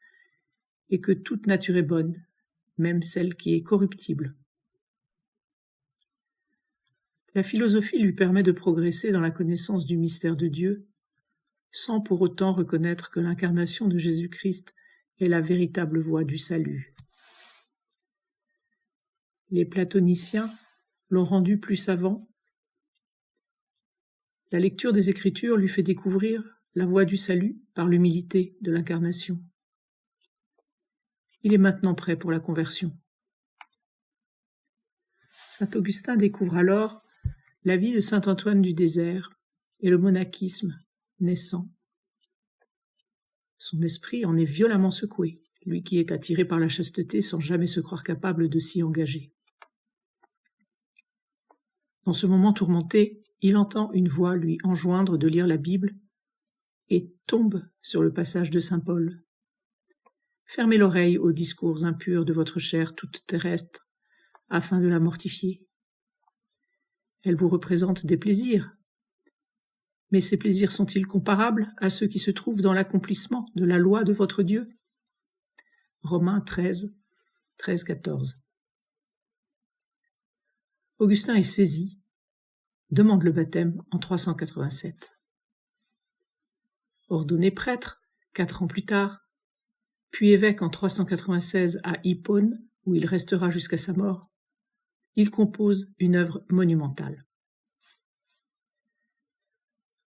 et que toute nature est bonne, même celle qui est corruptible. La philosophie lui permet de progresser dans la connaissance du mystère de Dieu, sans pour autant reconnaître que l'incarnation de Jésus-Christ est la véritable voie du salut. Les platoniciens l'ont rendu plus savant. La lecture des Écritures lui fait découvrir la voie du salut par l'humilité de l'incarnation. Il est maintenant prêt pour la conversion. Saint Augustin découvre alors la vie de saint Antoine du désert et le monachisme naissant. Son esprit en est violemment secoué, lui qui est attiré par la chasteté sans jamais se croire capable de s'y engager. Dans ce moment tourmenté, il entend une voix lui enjoindre de lire la Bible et tombe sur le passage de saint Paul. Fermez l'oreille aux discours impurs de votre chair toute terrestre, afin de la mortifier. Elle vous représente des plaisirs. Mais ces plaisirs sont-ils comparables à ceux qui se trouvent dans l'accomplissement de la loi de votre Dieu ? Romains 13, 13-14. Augustin est saisi, demande le baptême en 387. Ordonné prêtre 4 ans plus tard, puis évêque en 396 à Hippone, où il restera jusqu'à sa mort, il compose une œuvre monumentale.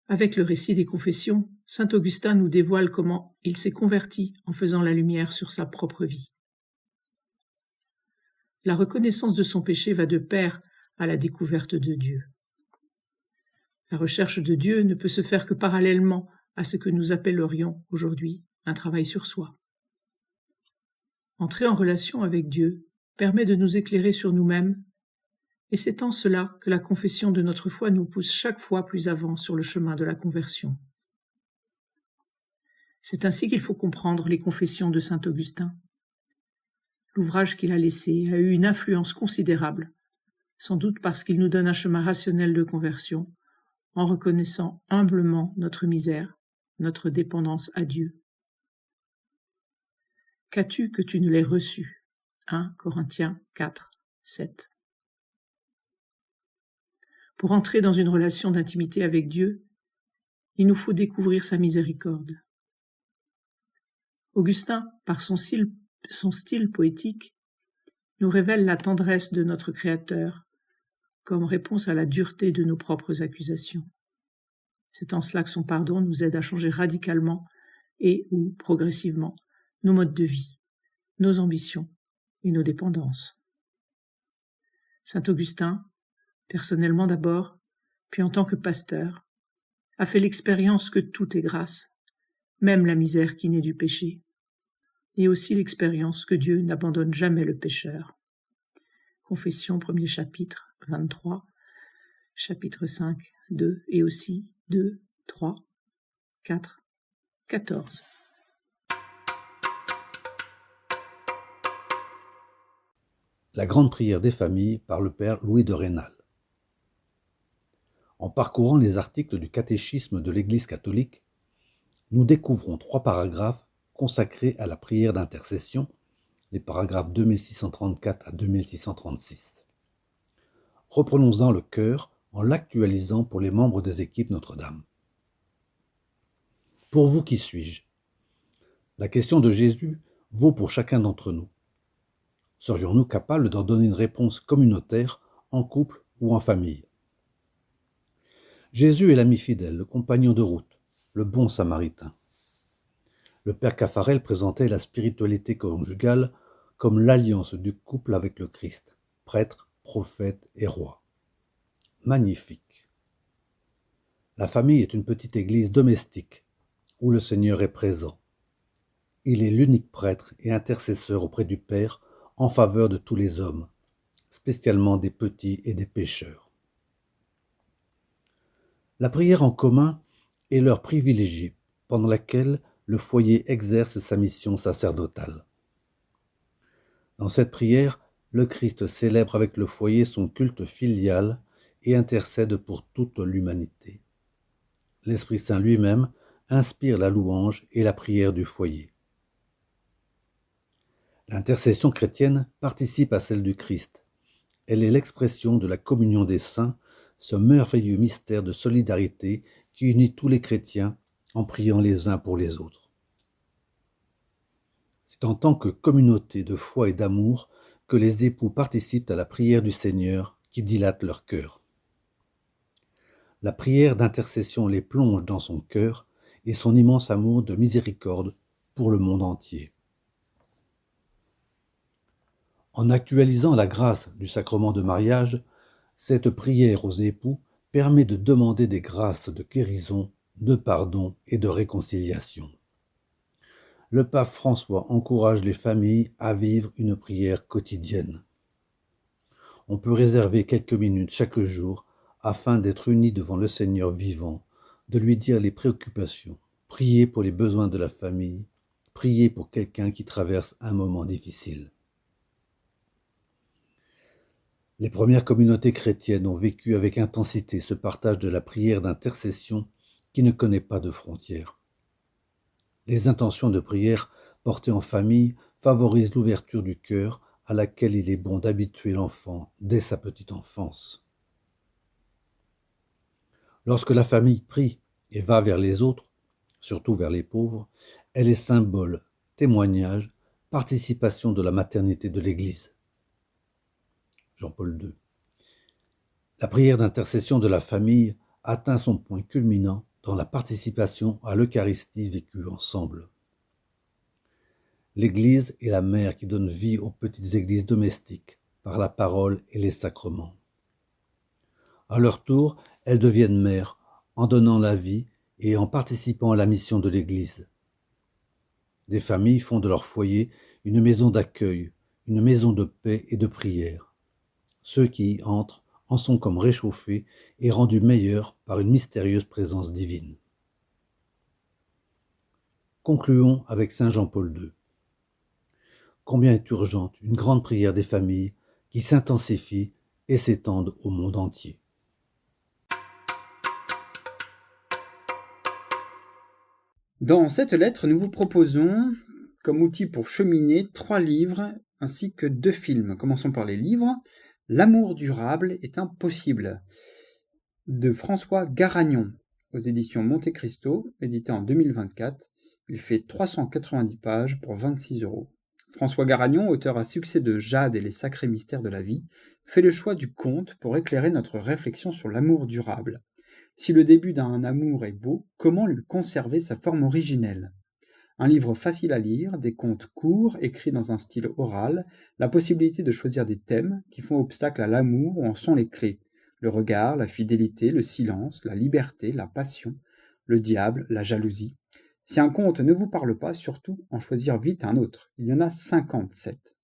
Avec le récit des confessions, saint Augustin nous dévoile comment il s'est converti en faisant la lumière sur sa propre vie. La reconnaissance de son péché va de pair à la découverte de Dieu. La recherche de Dieu ne peut se faire que parallèlement à ce que nous appellerions aujourd'hui un travail sur soi. Entrer en relation avec Dieu permet de nous éclairer sur nous-mêmes, et c'est en cela que la confession de notre foi nous pousse chaque fois plus avant sur le chemin de la conversion. C'est ainsi qu'il faut comprendre les confessions de saint Augustin. L'ouvrage qu'il a laissé a eu une influence considérable, sans doute parce qu'il nous donne un chemin rationnel de conversion, en reconnaissant humblement notre misère, notre dépendance à Dieu. Qu'as-tu que tu ne l'aies reçu? 1 Corinthiens 4, 7. Pour entrer dans une relation d'intimité avec Dieu, il nous faut découvrir sa miséricorde. Augustin, par son style poétique, nous révèle la tendresse de notre Créateur comme réponse à la dureté de nos propres accusations. C'est en cela que son pardon nous aide à changer radicalement et ou progressivement nos modes de vie, nos ambitions et nos dépendances. Saint Augustin, personnellement d'abord, puis en tant que pasteur, a fait l'expérience que tout est grâce, même la misère qui naît du péché, et aussi l'expérience que Dieu n'abandonne jamais le pécheur. Confession, 1er chapitre, 23, chapitre 5, 2, et aussi 2, 3, 4, 14. La grande prière des familles par le père Louis de Rênal. En parcourant les articles du catéchisme de l'Église catholique, nous découvrons 3 paragraphes consacrés à la prière d'intercession, les paragraphes 2634 à 2636. Reprenons-en le cœur en l'actualisant pour les membres des équipes Notre-Dame. Pour vous, qui suis-je? La question de Jésus vaut pour chacun d'entre nous. Serions-nous capables d'en donner une réponse communautaire, en couple ou en famille? Jésus est l'ami fidèle, le compagnon de route, le bon samaritain. Le père Caffarel présentait la spiritualité conjugale comme l'alliance du couple avec le Christ, prêtre, prophète et roi. Magnifique. La famille est une petite église domestique où le Seigneur est présent. Il est l'unique prêtre et intercesseur auprès du Père en faveur de tous les hommes, spécialement des petits et des pécheurs. La prière en commun est l'heure privilégiée pendant laquelle le foyer exerce sa mission sacerdotale. Dans cette prière, le Christ célèbre avec le foyer son culte filial et intercède pour toute l'humanité. L'Esprit Saint lui-même inspire la louange et la prière du foyer. L'intercession chrétienne participe à celle du Christ. Elle est l'expression de la communion des saints, ce merveilleux mystère de solidarité qui unit tous les chrétiens en priant les uns pour les autres. C'est en tant que communauté de foi et d'amour que les époux participent à la prière du Seigneur qui dilate leur cœur. La prière d'intercession les plonge dans son cœur et son immense amour de miséricorde pour le monde entier. En actualisant la grâce du sacrement de mariage, cette prière aux époux permet de demander des grâces de guérison, de pardon et de réconciliation. Le pape François encourage les familles à vivre une prière quotidienne. On peut réserver quelques minutes chaque jour afin d'être unis devant le Seigneur vivant, de lui dire les préoccupations, prier pour les besoins de la famille, prier pour quelqu'un qui traverse un moment difficile. Les premières communautés chrétiennes ont vécu avec intensité ce partage de la prière d'intercession qui ne connaît pas de frontières. Les intentions de prière portées en famille favorisent l'ouverture du cœur à laquelle il est bon d'habituer l'enfant dès sa petite enfance. Lorsque la famille prie et va vers les autres, surtout vers les pauvres, elle est symbole, témoignage, participation de la maternité de l'Église. Jean-Paul II. La prière d'intercession de la famille atteint son point culminant dans la participation à l'Eucharistie vécue ensemble. L'Église est la mère qui donne vie aux petites églises domestiques par la parole et les sacrements. À leur tour, elles deviennent mères en donnant la vie et en participant à la mission de l'Église. Des familles font de leur foyer une maison d'accueil, une maison de paix et de prière. Ceux qui y entrent en sont comme réchauffés et rendus meilleurs par une mystérieuse présence divine. Concluons avec saint Jean-Paul II. combien est urgente une grande prière des familles qui s'intensifie et s'étende au monde entier. Dans cette lettre, nous vous proposons, comme outil pour cheminer, 3 livres ainsi que 2 films. Commençons par les livres. L'amour durable est impossible, de François Garagnon, aux éditions Monte Cristo, édité en 2024. Il fait 390 pages pour 26 €. François Garagnon, auteur à succès de Jade et les sacrés mystères de la vie, fait le choix du conte pour éclairer notre réflexion sur l'amour durable. Si le début d'un amour est beau, comment lui conserver sa forme originelle ? Un livre facile à lire, des contes courts écrits dans un style oral, la possibilité de choisir des thèmes qui font obstacle à l'amour ou en sont les clés. Le regard, la fidélité, le silence, la liberté, la passion, le diable, la jalousie. Si un conte ne vous parle pas, surtout en choisir vite un autre. Il y en a 57.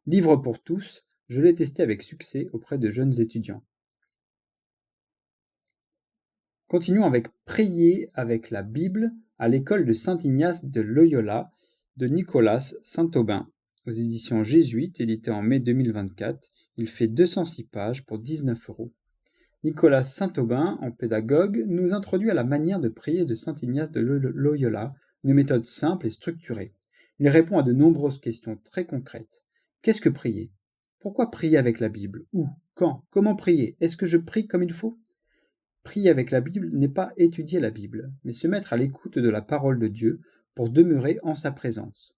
Livre pour tous, je l'ai testé avec succès auprès de jeunes étudiants. Continuons avec Prier avec la Bible à l'école de Saint-Ignace de Loyola de Nicolas Saint-Aubin, aux éditions Jésuites, édité en mai 2024. Il fait 206 pages pour 19 €. Nicolas Saint-Aubin, en pédagogue, nous introduit à la manière de prier de Saint-Ignace de Loyola, une méthode simple et structurée. Il répond à de nombreuses questions très concrètes. Qu'est-ce que prier ? Pourquoi prier avec la Bible ? Où ? Quand ? Comment prier ? Est-ce que je prie comme il faut ? Prier avec la Bible n'est pas étudier la Bible, mais se mettre à l'écoute de la parole de Dieu pour demeurer en sa présence.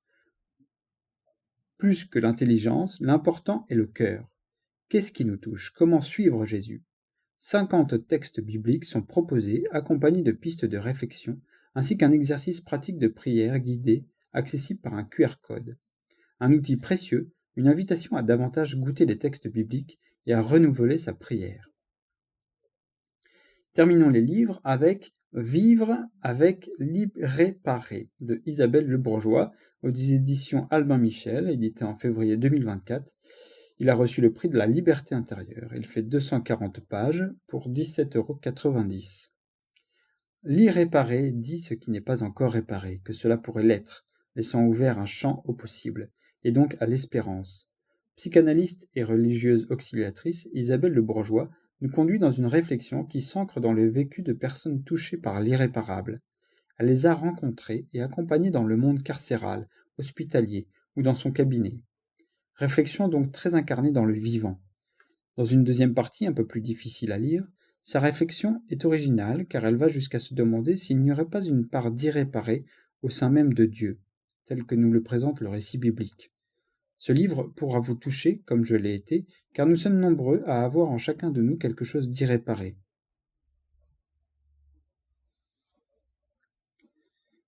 Plus que l'intelligence, l'important est le cœur. Qu'est-ce qui nous touche ? Comment suivre Jésus ? 50 textes bibliques sont proposés, accompagnés de pistes de réflexion, ainsi qu'un exercice pratique de prière guidé, accessible par un QR code. Un outil précieux, une invitation à davantage goûter les textes bibliques et à renouveler sa prière. Terminons les livres avec Vivre avec l'irréparé de Isabelle Le Bourgeois, aux éditions Albin Michel, édité en février 2024. Il a reçu le prix de la liberté intérieure. Il fait 240 pages pour 17,90 €. L'irréparé dit ce qui n'est pas encore réparé, que cela pourrait l'être, laissant ouvert un champ au possible, et donc à l'espérance. Psychanalyste et religieuse auxiliatrice, Isabelle Le Bourgeois nous conduit dans une réflexion qui s'ancre dans le vécu de personnes touchées par l'irréparable. Elle les a rencontrées et accompagnées dans le monde carcéral, hospitalier ou dans son cabinet. Réflexion donc très incarnée dans le vivant. Dans une deuxième partie, un peu plus difficile à lire, sa réflexion est originale car elle va jusqu'à se demander s'il n'y aurait pas une part d'irréparé au sein même de Dieu, tel que nous le présente le récit biblique. Ce livre pourra vous toucher, comme je l'ai été, car nous sommes nombreux à avoir en chacun de nous quelque chose d'irréparé.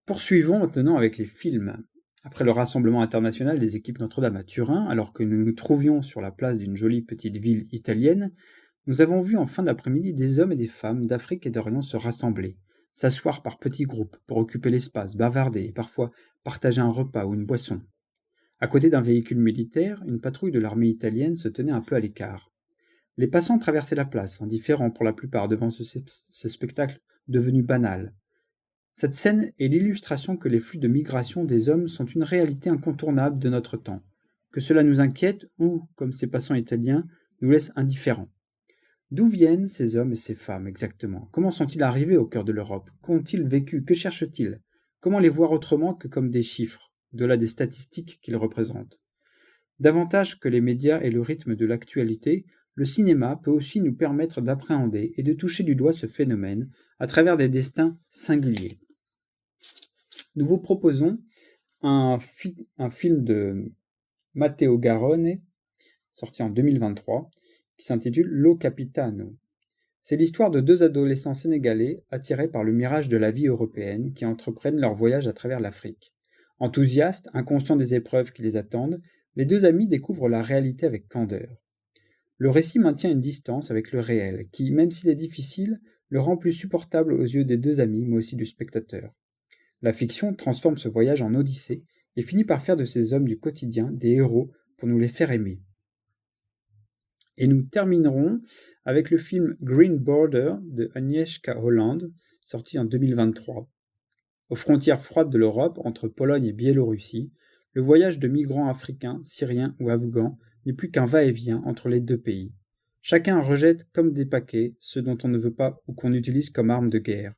Poursuivons maintenant avec les films. Après le rassemblement international des équipes Notre-Dame à Turin, alors que nous nous trouvions sur la place d'une jolie petite ville italienne, nous avons vu en fin d'après-midi des hommes et des femmes d'Afrique et d'Orient se rassembler, s'asseoir par petits groupes pour occuper l'espace, bavarder et parfois partager un repas ou une boisson. À côté d'un véhicule militaire, une patrouille de l'armée italienne se tenait un peu à l'écart. Les passants traversaient la place, indifférents pour la plupart devant ce spectacle devenu banal. Cette scène est l'illustration que les flux de migration des hommes sont une réalité incontournable de notre temps, que cela nous inquiète ou, comme ces passants italiens, nous laisse indifférents. D'où viennent ces hommes et ces femmes exactement ? Comment sont-ils arrivés au cœur de l'Europe ? Qu'ont-ils vécu ? Que cherchent-ils ? Comment les voir autrement que comme des chiffres ? Au-delà des statistiques qu'ils représentent. Davantage que les médias et le rythme de l'actualité, le cinéma peut aussi nous permettre d'appréhender et de toucher du doigt ce phénomène à travers des destins singuliers. Nous vous proposons un film de Matteo Garrone, sorti en 2023, qui s'intitule Lo Capitano. C'est l'histoire de 2 adolescents sénégalais attirés par le mirage de la vie européenne qui entreprennent leur voyage à travers l'Afrique. Enthousiastes, inconscients des épreuves qui les attendent, les 2 amis découvrent la réalité avec candeur. Le récit maintient une distance avec le réel, qui, même s'il est difficile, le rend plus supportable aux yeux des 2 amis, mais aussi du spectateur. La fiction transforme ce voyage en odyssée et finit par faire de ces hommes du quotidien des héros pour nous les faire aimer. Et nous terminerons avec le film Green Border de Agnieszka Holland, sorti en 2023. Aux frontières froides de l'Europe, entre Pologne et Biélorussie, Le voyage de migrants africains, syriens ou afghans n'est plus qu'un va-et-vient entre les deux pays. Chacun rejette comme des paquets ce dont on ne veut pas ou qu'on utilise comme arme de guerre.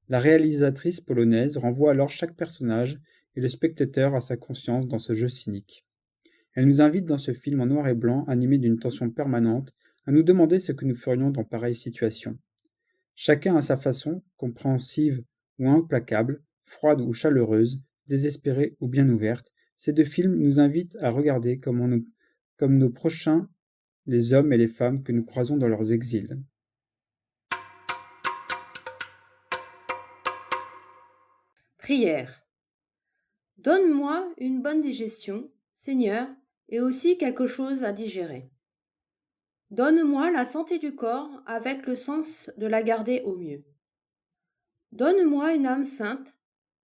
La réalisatrice polonaise renvoie alors chaque personnage et le spectateur à sa conscience dans ce jeu cynique. Elle nous invite dans ce film en noir et blanc, animé d'une tension permanente, à nous demander ce que nous ferions dans pareille situation. Chacun à sa façon, compréhensive ou implacable, froide ou chaleureuse, désespérée ou bien ouverte, ces deux films nous invitent à regarder comme nos prochains les hommes et les femmes que nous croisons dans leurs exils. Prière. Donne-moi une bonne digestion, Seigneur, et aussi quelque chose à digérer. Donne-moi la santé du corps avec le sens de la garder au mieux. Donne-moi une âme sainte,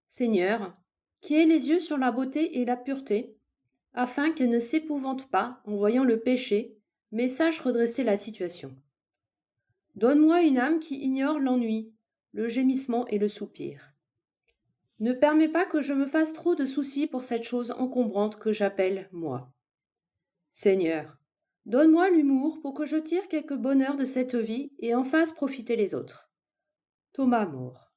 Seigneur, qui ait les yeux sur la beauté et la pureté, afin qu'elle ne s'épouvante pas en voyant le péché, mais sache redresser la situation. Donne-moi une âme qui ignore l'ennui, le gémissement et le soupir. Ne permets pas que je me fasse trop de soucis pour cette chose encombrante que j'appelle moi. Seigneur, donne-moi l'humour pour que je tire quelque bonheur de cette vie et en fasse profiter les autres. Thomas More.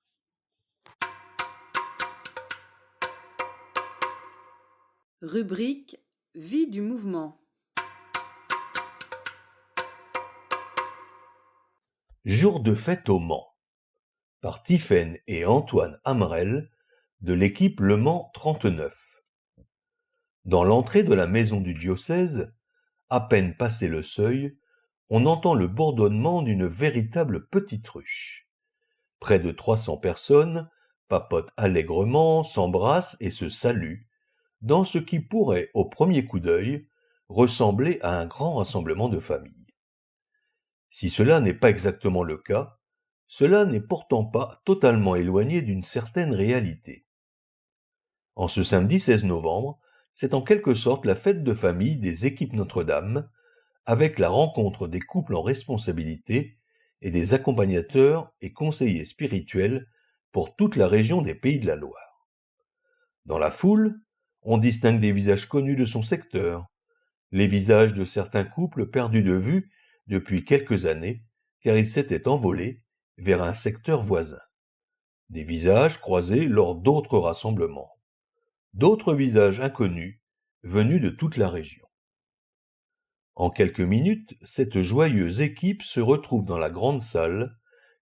Rubrique Vie du mouvement. Jour de fête au Mans, par Tiphaine et Antoine Hamrel de l'équipe Le Mans 39. Dans l'entrée de la maison du diocèse, à peine passé le seuil, on entend le bourdonnement d'une véritable petite ruche. Près de 300 personnes papotent allègrement, s'embrassent et se saluent, dans ce qui pourrait, au premier coup d'œil, ressembler à un grand rassemblement de famille. Si cela n'est pas exactement le cas, cela n'est pourtant pas totalement éloigné d'une certaine réalité. En ce samedi 16 novembre, c'est en quelque sorte la fête de famille des équipes Notre-Dame, avec la rencontre des couples en responsabilité et des accompagnateurs et conseillers spirituels pour toute la région des Pays de la Loire. Dans la foule, on distingue des visages connus de son secteur, les visages de certains couples perdus de vue depuis quelques années, car ils s'étaient envolés vers un secteur voisin. Des visages croisés lors d'autres rassemblements. D'autres visages inconnus venus de toute la région. En quelques minutes, cette joyeuse équipe se retrouve dans la grande salle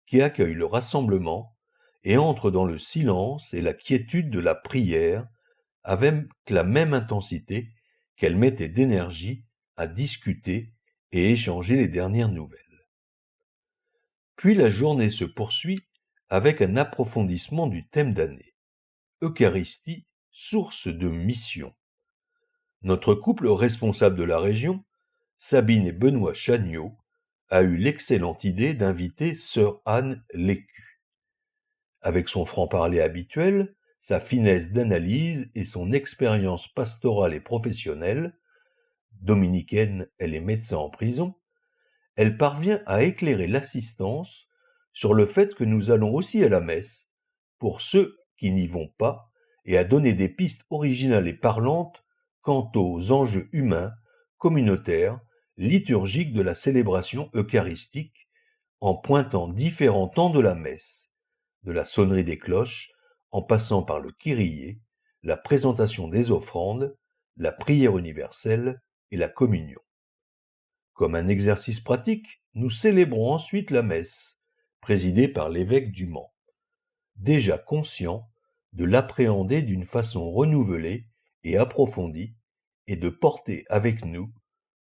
qui accueille le rassemblement et entre dans le silence et la quiétude de la prière avec la même intensité qu'elle mettait d'énergie à discuter et échanger les dernières nouvelles. Puis la journée se poursuit avec un approfondissement du thème d'année. Eucharistie, source de mission. Notre couple responsable de la région, Sabine et Benoît Chagnot, a eu l'excellente idée d'inviter sœur Anne Lécu. Avec son franc-parler habituel, sa finesse d'analyse et son expérience pastorale et professionnelle, dominicaine, elle est médecin en prison, elle parvient à éclairer l'assistance sur le fait que nous allons aussi à la messe, pour ceux qui n'y vont pas, et à donner des pistes originales et parlantes quant aux enjeux humains, communautaires, liturgiques de la célébration eucharistique, en pointant différents temps de la messe, de la sonnerie des cloches, en passant par le kyrié, la présentation des offrandes, la prière universelle et la communion. Comme un exercice pratique, nous célébrons ensuite la messe, présidée par l'évêque du Mans, déjà conscient de l'appréhender d'une façon renouvelée et approfondie et de porter avec nous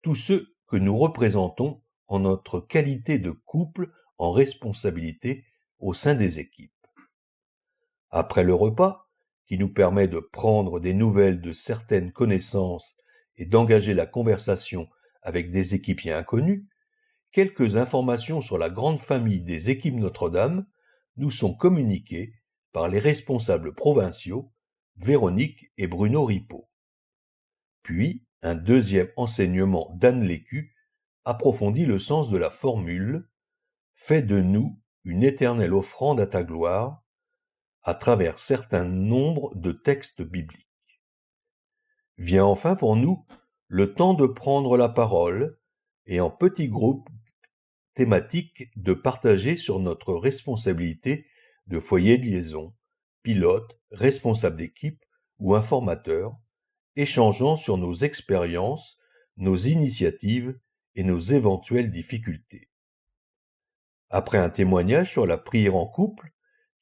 tous ceux que nous représentons en notre qualité de couple en responsabilité au sein des équipes. Après le repas, qui nous permet de prendre des nouvelles de certaines connaissances et d'engager la conversation avec des équipiers inconnus, quelques informations sur la grande famille des équipes Notre-Dame nous sont communiquées par les responsables provinciaux, Véronique et Bruno Ripaud. Puis, un deuxième enseignement d'Anne Lécu approfondit le sens de la formule « Fais de nous une éternelle offrande à ta gloire » à travers certains nombres de textes bibliques. Vient enfin pour nous le temps de prendre la parole et en petits groupes thématiques de partager sur notre responsabilité de foyer de liaison, pilote, responsable d'équipe ou informateur, échangeant sur nos expériences, nos initiatives et nos éventuelles difficultés. Après un témoignage sur la prière en couple,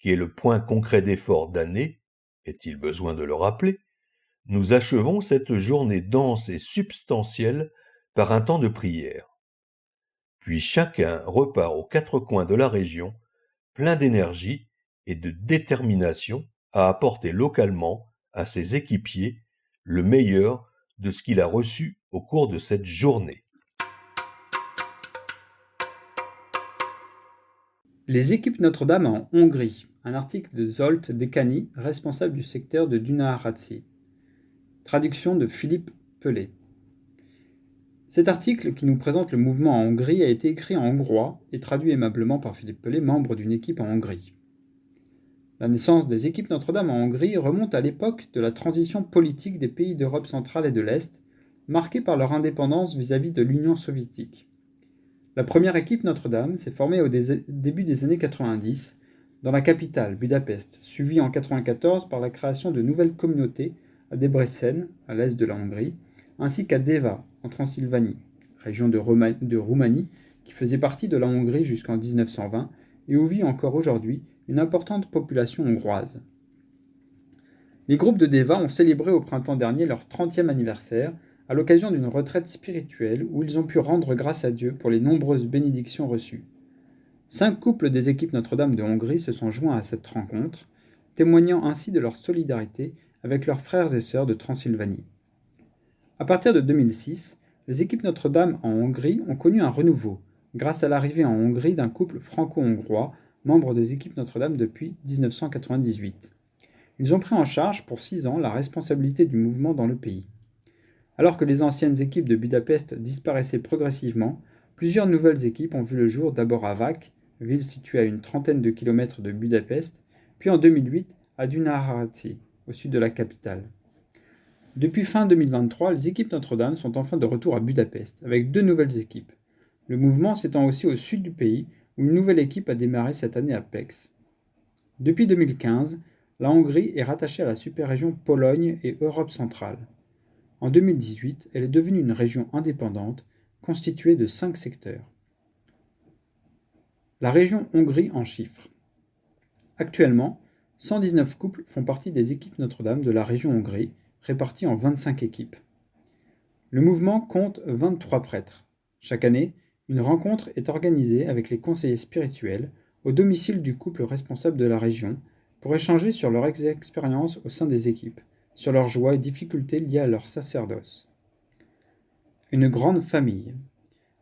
qui est le point concret d'effort d'année, est-il besoin de le rappeler, nous achevons cette journée dense et substantielle par un temps de prière. Puis chacun repart aux quatre coins de la région, plein d'énergie et de détermination à apporter localement à ses équipiers le meilleur de ce qu'il a reçu au cours de cette journée. Les équipes Notre-Dame en Hongrie. Un article de Zsolt Dekani, responsable du secteur de Dunahartzi. Traduction de Philippe Pellet. Cet article, qui nous présente le mouvement en Hongrie, a été écrit en hongrois et traduit aimablement par Philippe Pellet, membre d'une équipe en Hongrie. La naissance des équipes Notre-Dame en Hongrie remonte à l'époque de la transition politique des pays d'Europe centrale et de l'Est, marquée par leur indépendance vis-à-vis de l'Union soviétique. La première équipe Notre-Dame s'est formée au début des années 90 dans la capitale, Budapest, suivie en 1994 par la création de nouvelles communautés à Debrecen, à l'est de la Hongrie, ainsi qu'à Deva, en Transylvanie, région de Roumanie qui faisait partie de la Hongrie jusqu'en 1920 et où vit encore aujourd'hui une importante population hongroise. Les groupes de Deva ont célébré au printemps dernier leur 30e anniversaire à l'occasion d'une retraite spirituelle où ils ont pu rendre grâce à Dieu pour les nombreuses bénédictions reçues. 5 couples des équipes Notre-Dame de Hongrie se sont joints à cette rencontre, témoignant ainsi de leur solidarité avec leurs frères et sœurs de Transylvanie. À partir de 2006, les équipes Notre-Dame en Hongrie ont connu un renouveau, grâce à l'arrivée en Hongrie d'un couple franco-hongrois, membre des équipes Notre-Dame depuis 1998. Ils ont pris en charge pour 6 ans la responsabilité du mouvement dans le pays. Alors que les anciennes équipes de Budapest disparaissaient progressivement, plusieurs nouvelles équipes ont vu le jour d'abord à Vác, ville située à une trentaine de kilomètres de Budapest, puis en 2008 à Dunahartzi, au sud de la capitale. Depuis fin 2023, les équipes Notre-Dame sont enfin de retour à Budapest, avec 2 nouvelles équipes. Le mouvement s'étend aussi au sud du pays, où une nouvelle équipe a démarré cette année à Pécs. Depuis 2015, la Hongrie est rattachée à la super-région Pologne et Europe centrale. En 2018, elle est devenue une région indépendante, constituée de 5 secteurs. La région Hongrie en chiffres. Actuellement, 119 couples font partie des équipes Notre-Dame de la région Hongrie, réparties en 25 équipes. Le mouvement compte 23 prêtres. Chaque année, une rencontre est organisée avec les conseillers spirituels au domicile du couple responsable de la région pour échanger sur leur expérience au sein des équipes, sur leurs joies et difficultés liées à leur sacerdoce. Une grande famille.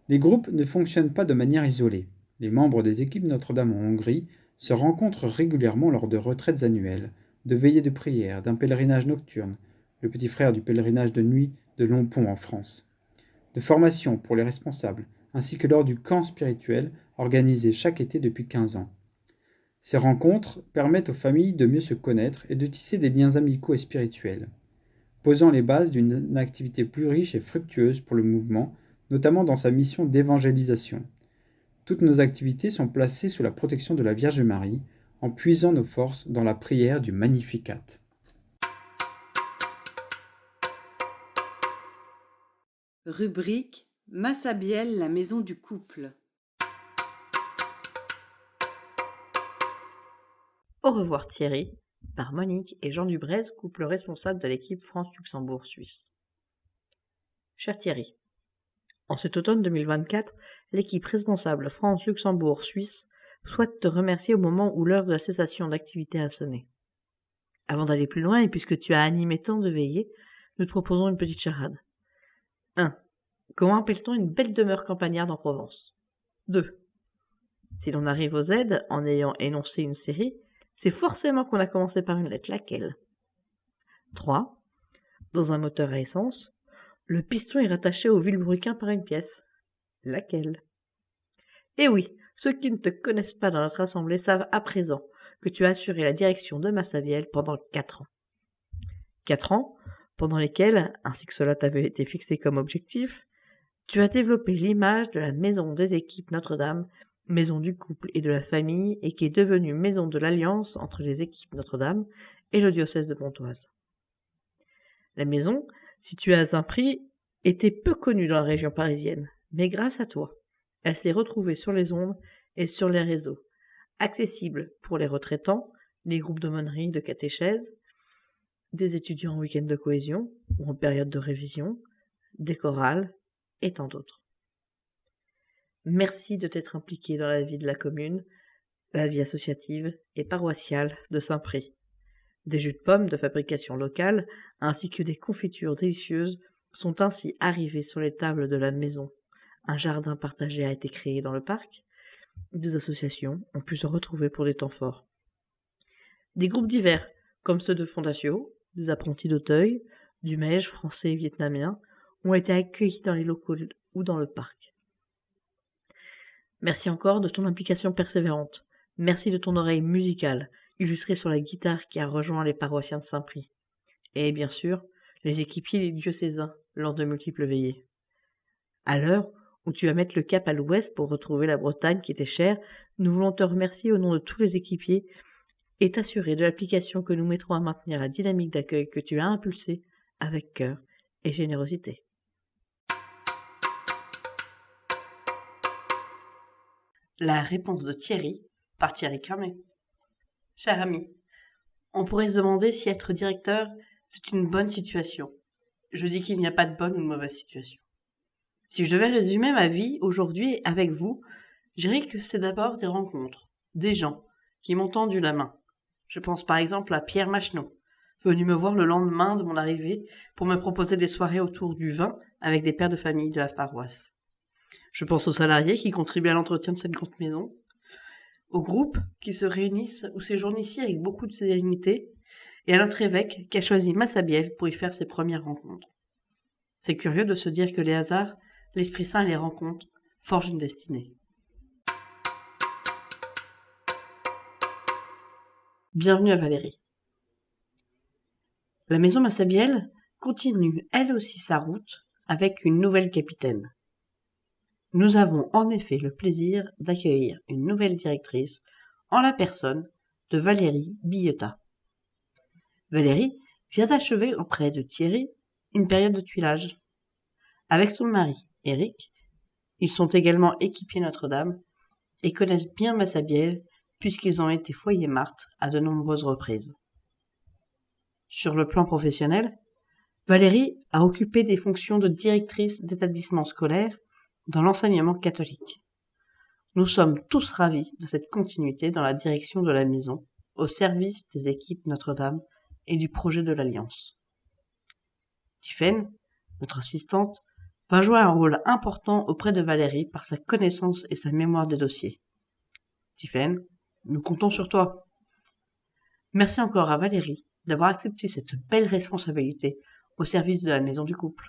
Les groupes ne fonctionnent pas de manière isolée. Les membres des équipes Notre-Dame en Hongrie se rencontrent régulièrement lors de retraites annuelles, de veillées de prière, d'un pèlerinage nocturne, le petit frère du pèlerinage de nuit de Longpont en France, de formations pour les responsables, ainsi que lors du camp spirituel organisé chaque été depuis 15 ans. Ces rencontres permettent aux familles de mieux se connaître et de tisser des liens amicaux et spirituels, posant les bases d'une activité plus riche et fructueuse pour le mouvement, notamment dans sa mission d'évangélisation. Toutes nos activités sont placées sous la protection de la Vierge Marie, en puisant nos forces dans la prière du Magnificat. Rubrique Massabielle, la maison du couple. Au revoir Thierry, par Monique et Jean Dubrez, couple responsable de l'équipe France-Luxembourg-Suisse. Cher Thierry, en cet automne 2024, l'équipe responsable France-Luxembourg-Suisse souhaite te remercier au moment où l'heure de la cessation d'activité a sonné. Avant d'aller plus loin, et puisque tu as animé tant de veillées, nous te proposons une petite charade. 1. Comment appelle-t-on une belle demeure campagnarde en Provence? 2. Si l'on arrive aux Z en ayant énoncé une série, c'est forcément qu'on a commencé par une lettre. Laquelle? 3. Dans un moteur à essence, le piston est rattaché au vilebrequin par une pièce. Laquelle? Eh oui, ceux qui ne te connaissent pas dans notre assemblée savent à présent que tu as assuré la direction de Massabielle pendant 4 ans. 4 ans, pendant lesquels, ainsi que cela t'avait été fixé comme objectif, tu as développé l'image de la maison des équipes Notre-Dame, maison du couple et de la famille, et qui est devenue maison de l'alliance entre les équipes Notre-Dame et le diocèse de Pontoise. La maison, située à Saint-Prix, était peu connue dans la région parisienne, mais grâce à toi, elle s'est retrouvée sur les ondes et sur les réseaux, accessible pour les retraitants, les groupes d'aumônerie, de catéchèse, des étudiants en week-end de cohésion ou en période de révision, des chorales et tant d'autres. Merci de t'être impliqué dans la vie de la commune, la vie associative et paroissiale de Saint-Prix. Des jus de pommes de fabrication locale ainsi que des confitures délicieuses sont ainsi arrivées sur les tables de la maison. Un jardin partagé a été créé dans le parc. Des associations ont pu se retrouver pour des temps forts. Des groupes divers, comme ceux de Fondatio, des apprentis d'Auteuil, du MEJ français et vietnamien, ont été accueillis dans les locaux ou dans le parc. Merci encore de ton implication persévérante. Merci de ton oreille musicale, illustrée sur la guitare qui a rejoint les paroissiens de Saint-Prix. Et bien sûr, les équipiers des diocésains lors de multiples veillées. À l'heure où tu vas mettre le cap à l'ouest pour retrouver la Bretagne qui t'est chère, nous voulons te remercier au nom de tous les équipiers et t'assurer de l'application que nous mettrons à maintenir la dynamique d'accueil que tu as impulsée avec cœur et générosité. La réponse de Thierry par Thierry Cramet. Cher ami, on pourrait se demander si être directeur, c'est une bonne situation. Je dis qu'il n'y a pas de bonne ou de mauvaise situation. Si je devais résumer ma vie aujourd'hui avec vous, je dirais que c'est d'abord des rencontres, des gens qui m'ont tendu la main. Je pense par exemple à Pierre Macheneau, venu me voir le lendemain de mon arrivée pour me proposer des soirées autour du vin avec des pères de famille de la paroisse. Je pense aux salariés qui contribuent à l'entretien de cette grande maison, aux groupes qui se réunissent ou séjournent ici avec beaucoup de sérénité, et à notre évêque qui a choisi Massabielle pour y faire ses premières rencontres. C'est curieux de se dire que les hasards, l'Esprit Saint et les rencontres forgent une destinée. Bienvenue à Valérie. La maison Massabielle continue elle aussi sa route avec une nouvelle capitaine. Nous avons en effet le plaisir d'accueillir une nouvelle directrice en la personne de Valérie Billeta. Valérie vient d'achever auprès de Thierry une période de tuilage. Avec son mari, Éric, ils sont également équipiers Notre-Dame et connaissent bien Massabielle puisqu'ils ont été foyer Marthe à de nombreuses reprises. Sur le plan professionnel, Valérie a occupé des fonctions de directrice d'établissement scolaire dans l'enseignement catholique. Nous sommes tous ravis de cette continuité dans la direction de la maison, au service des équipes Notre-Dame et du projet de l'Alliance. Tiffaine, notre assistante, va jouer un rôle important auprès de Valérie par sa connaissance et sa mémoire des dossiers. Tiffaine, nous comptons sur toi. Merci encore à Valérie d'avoir accepté cette belle responsabilité au service de la maison du couple.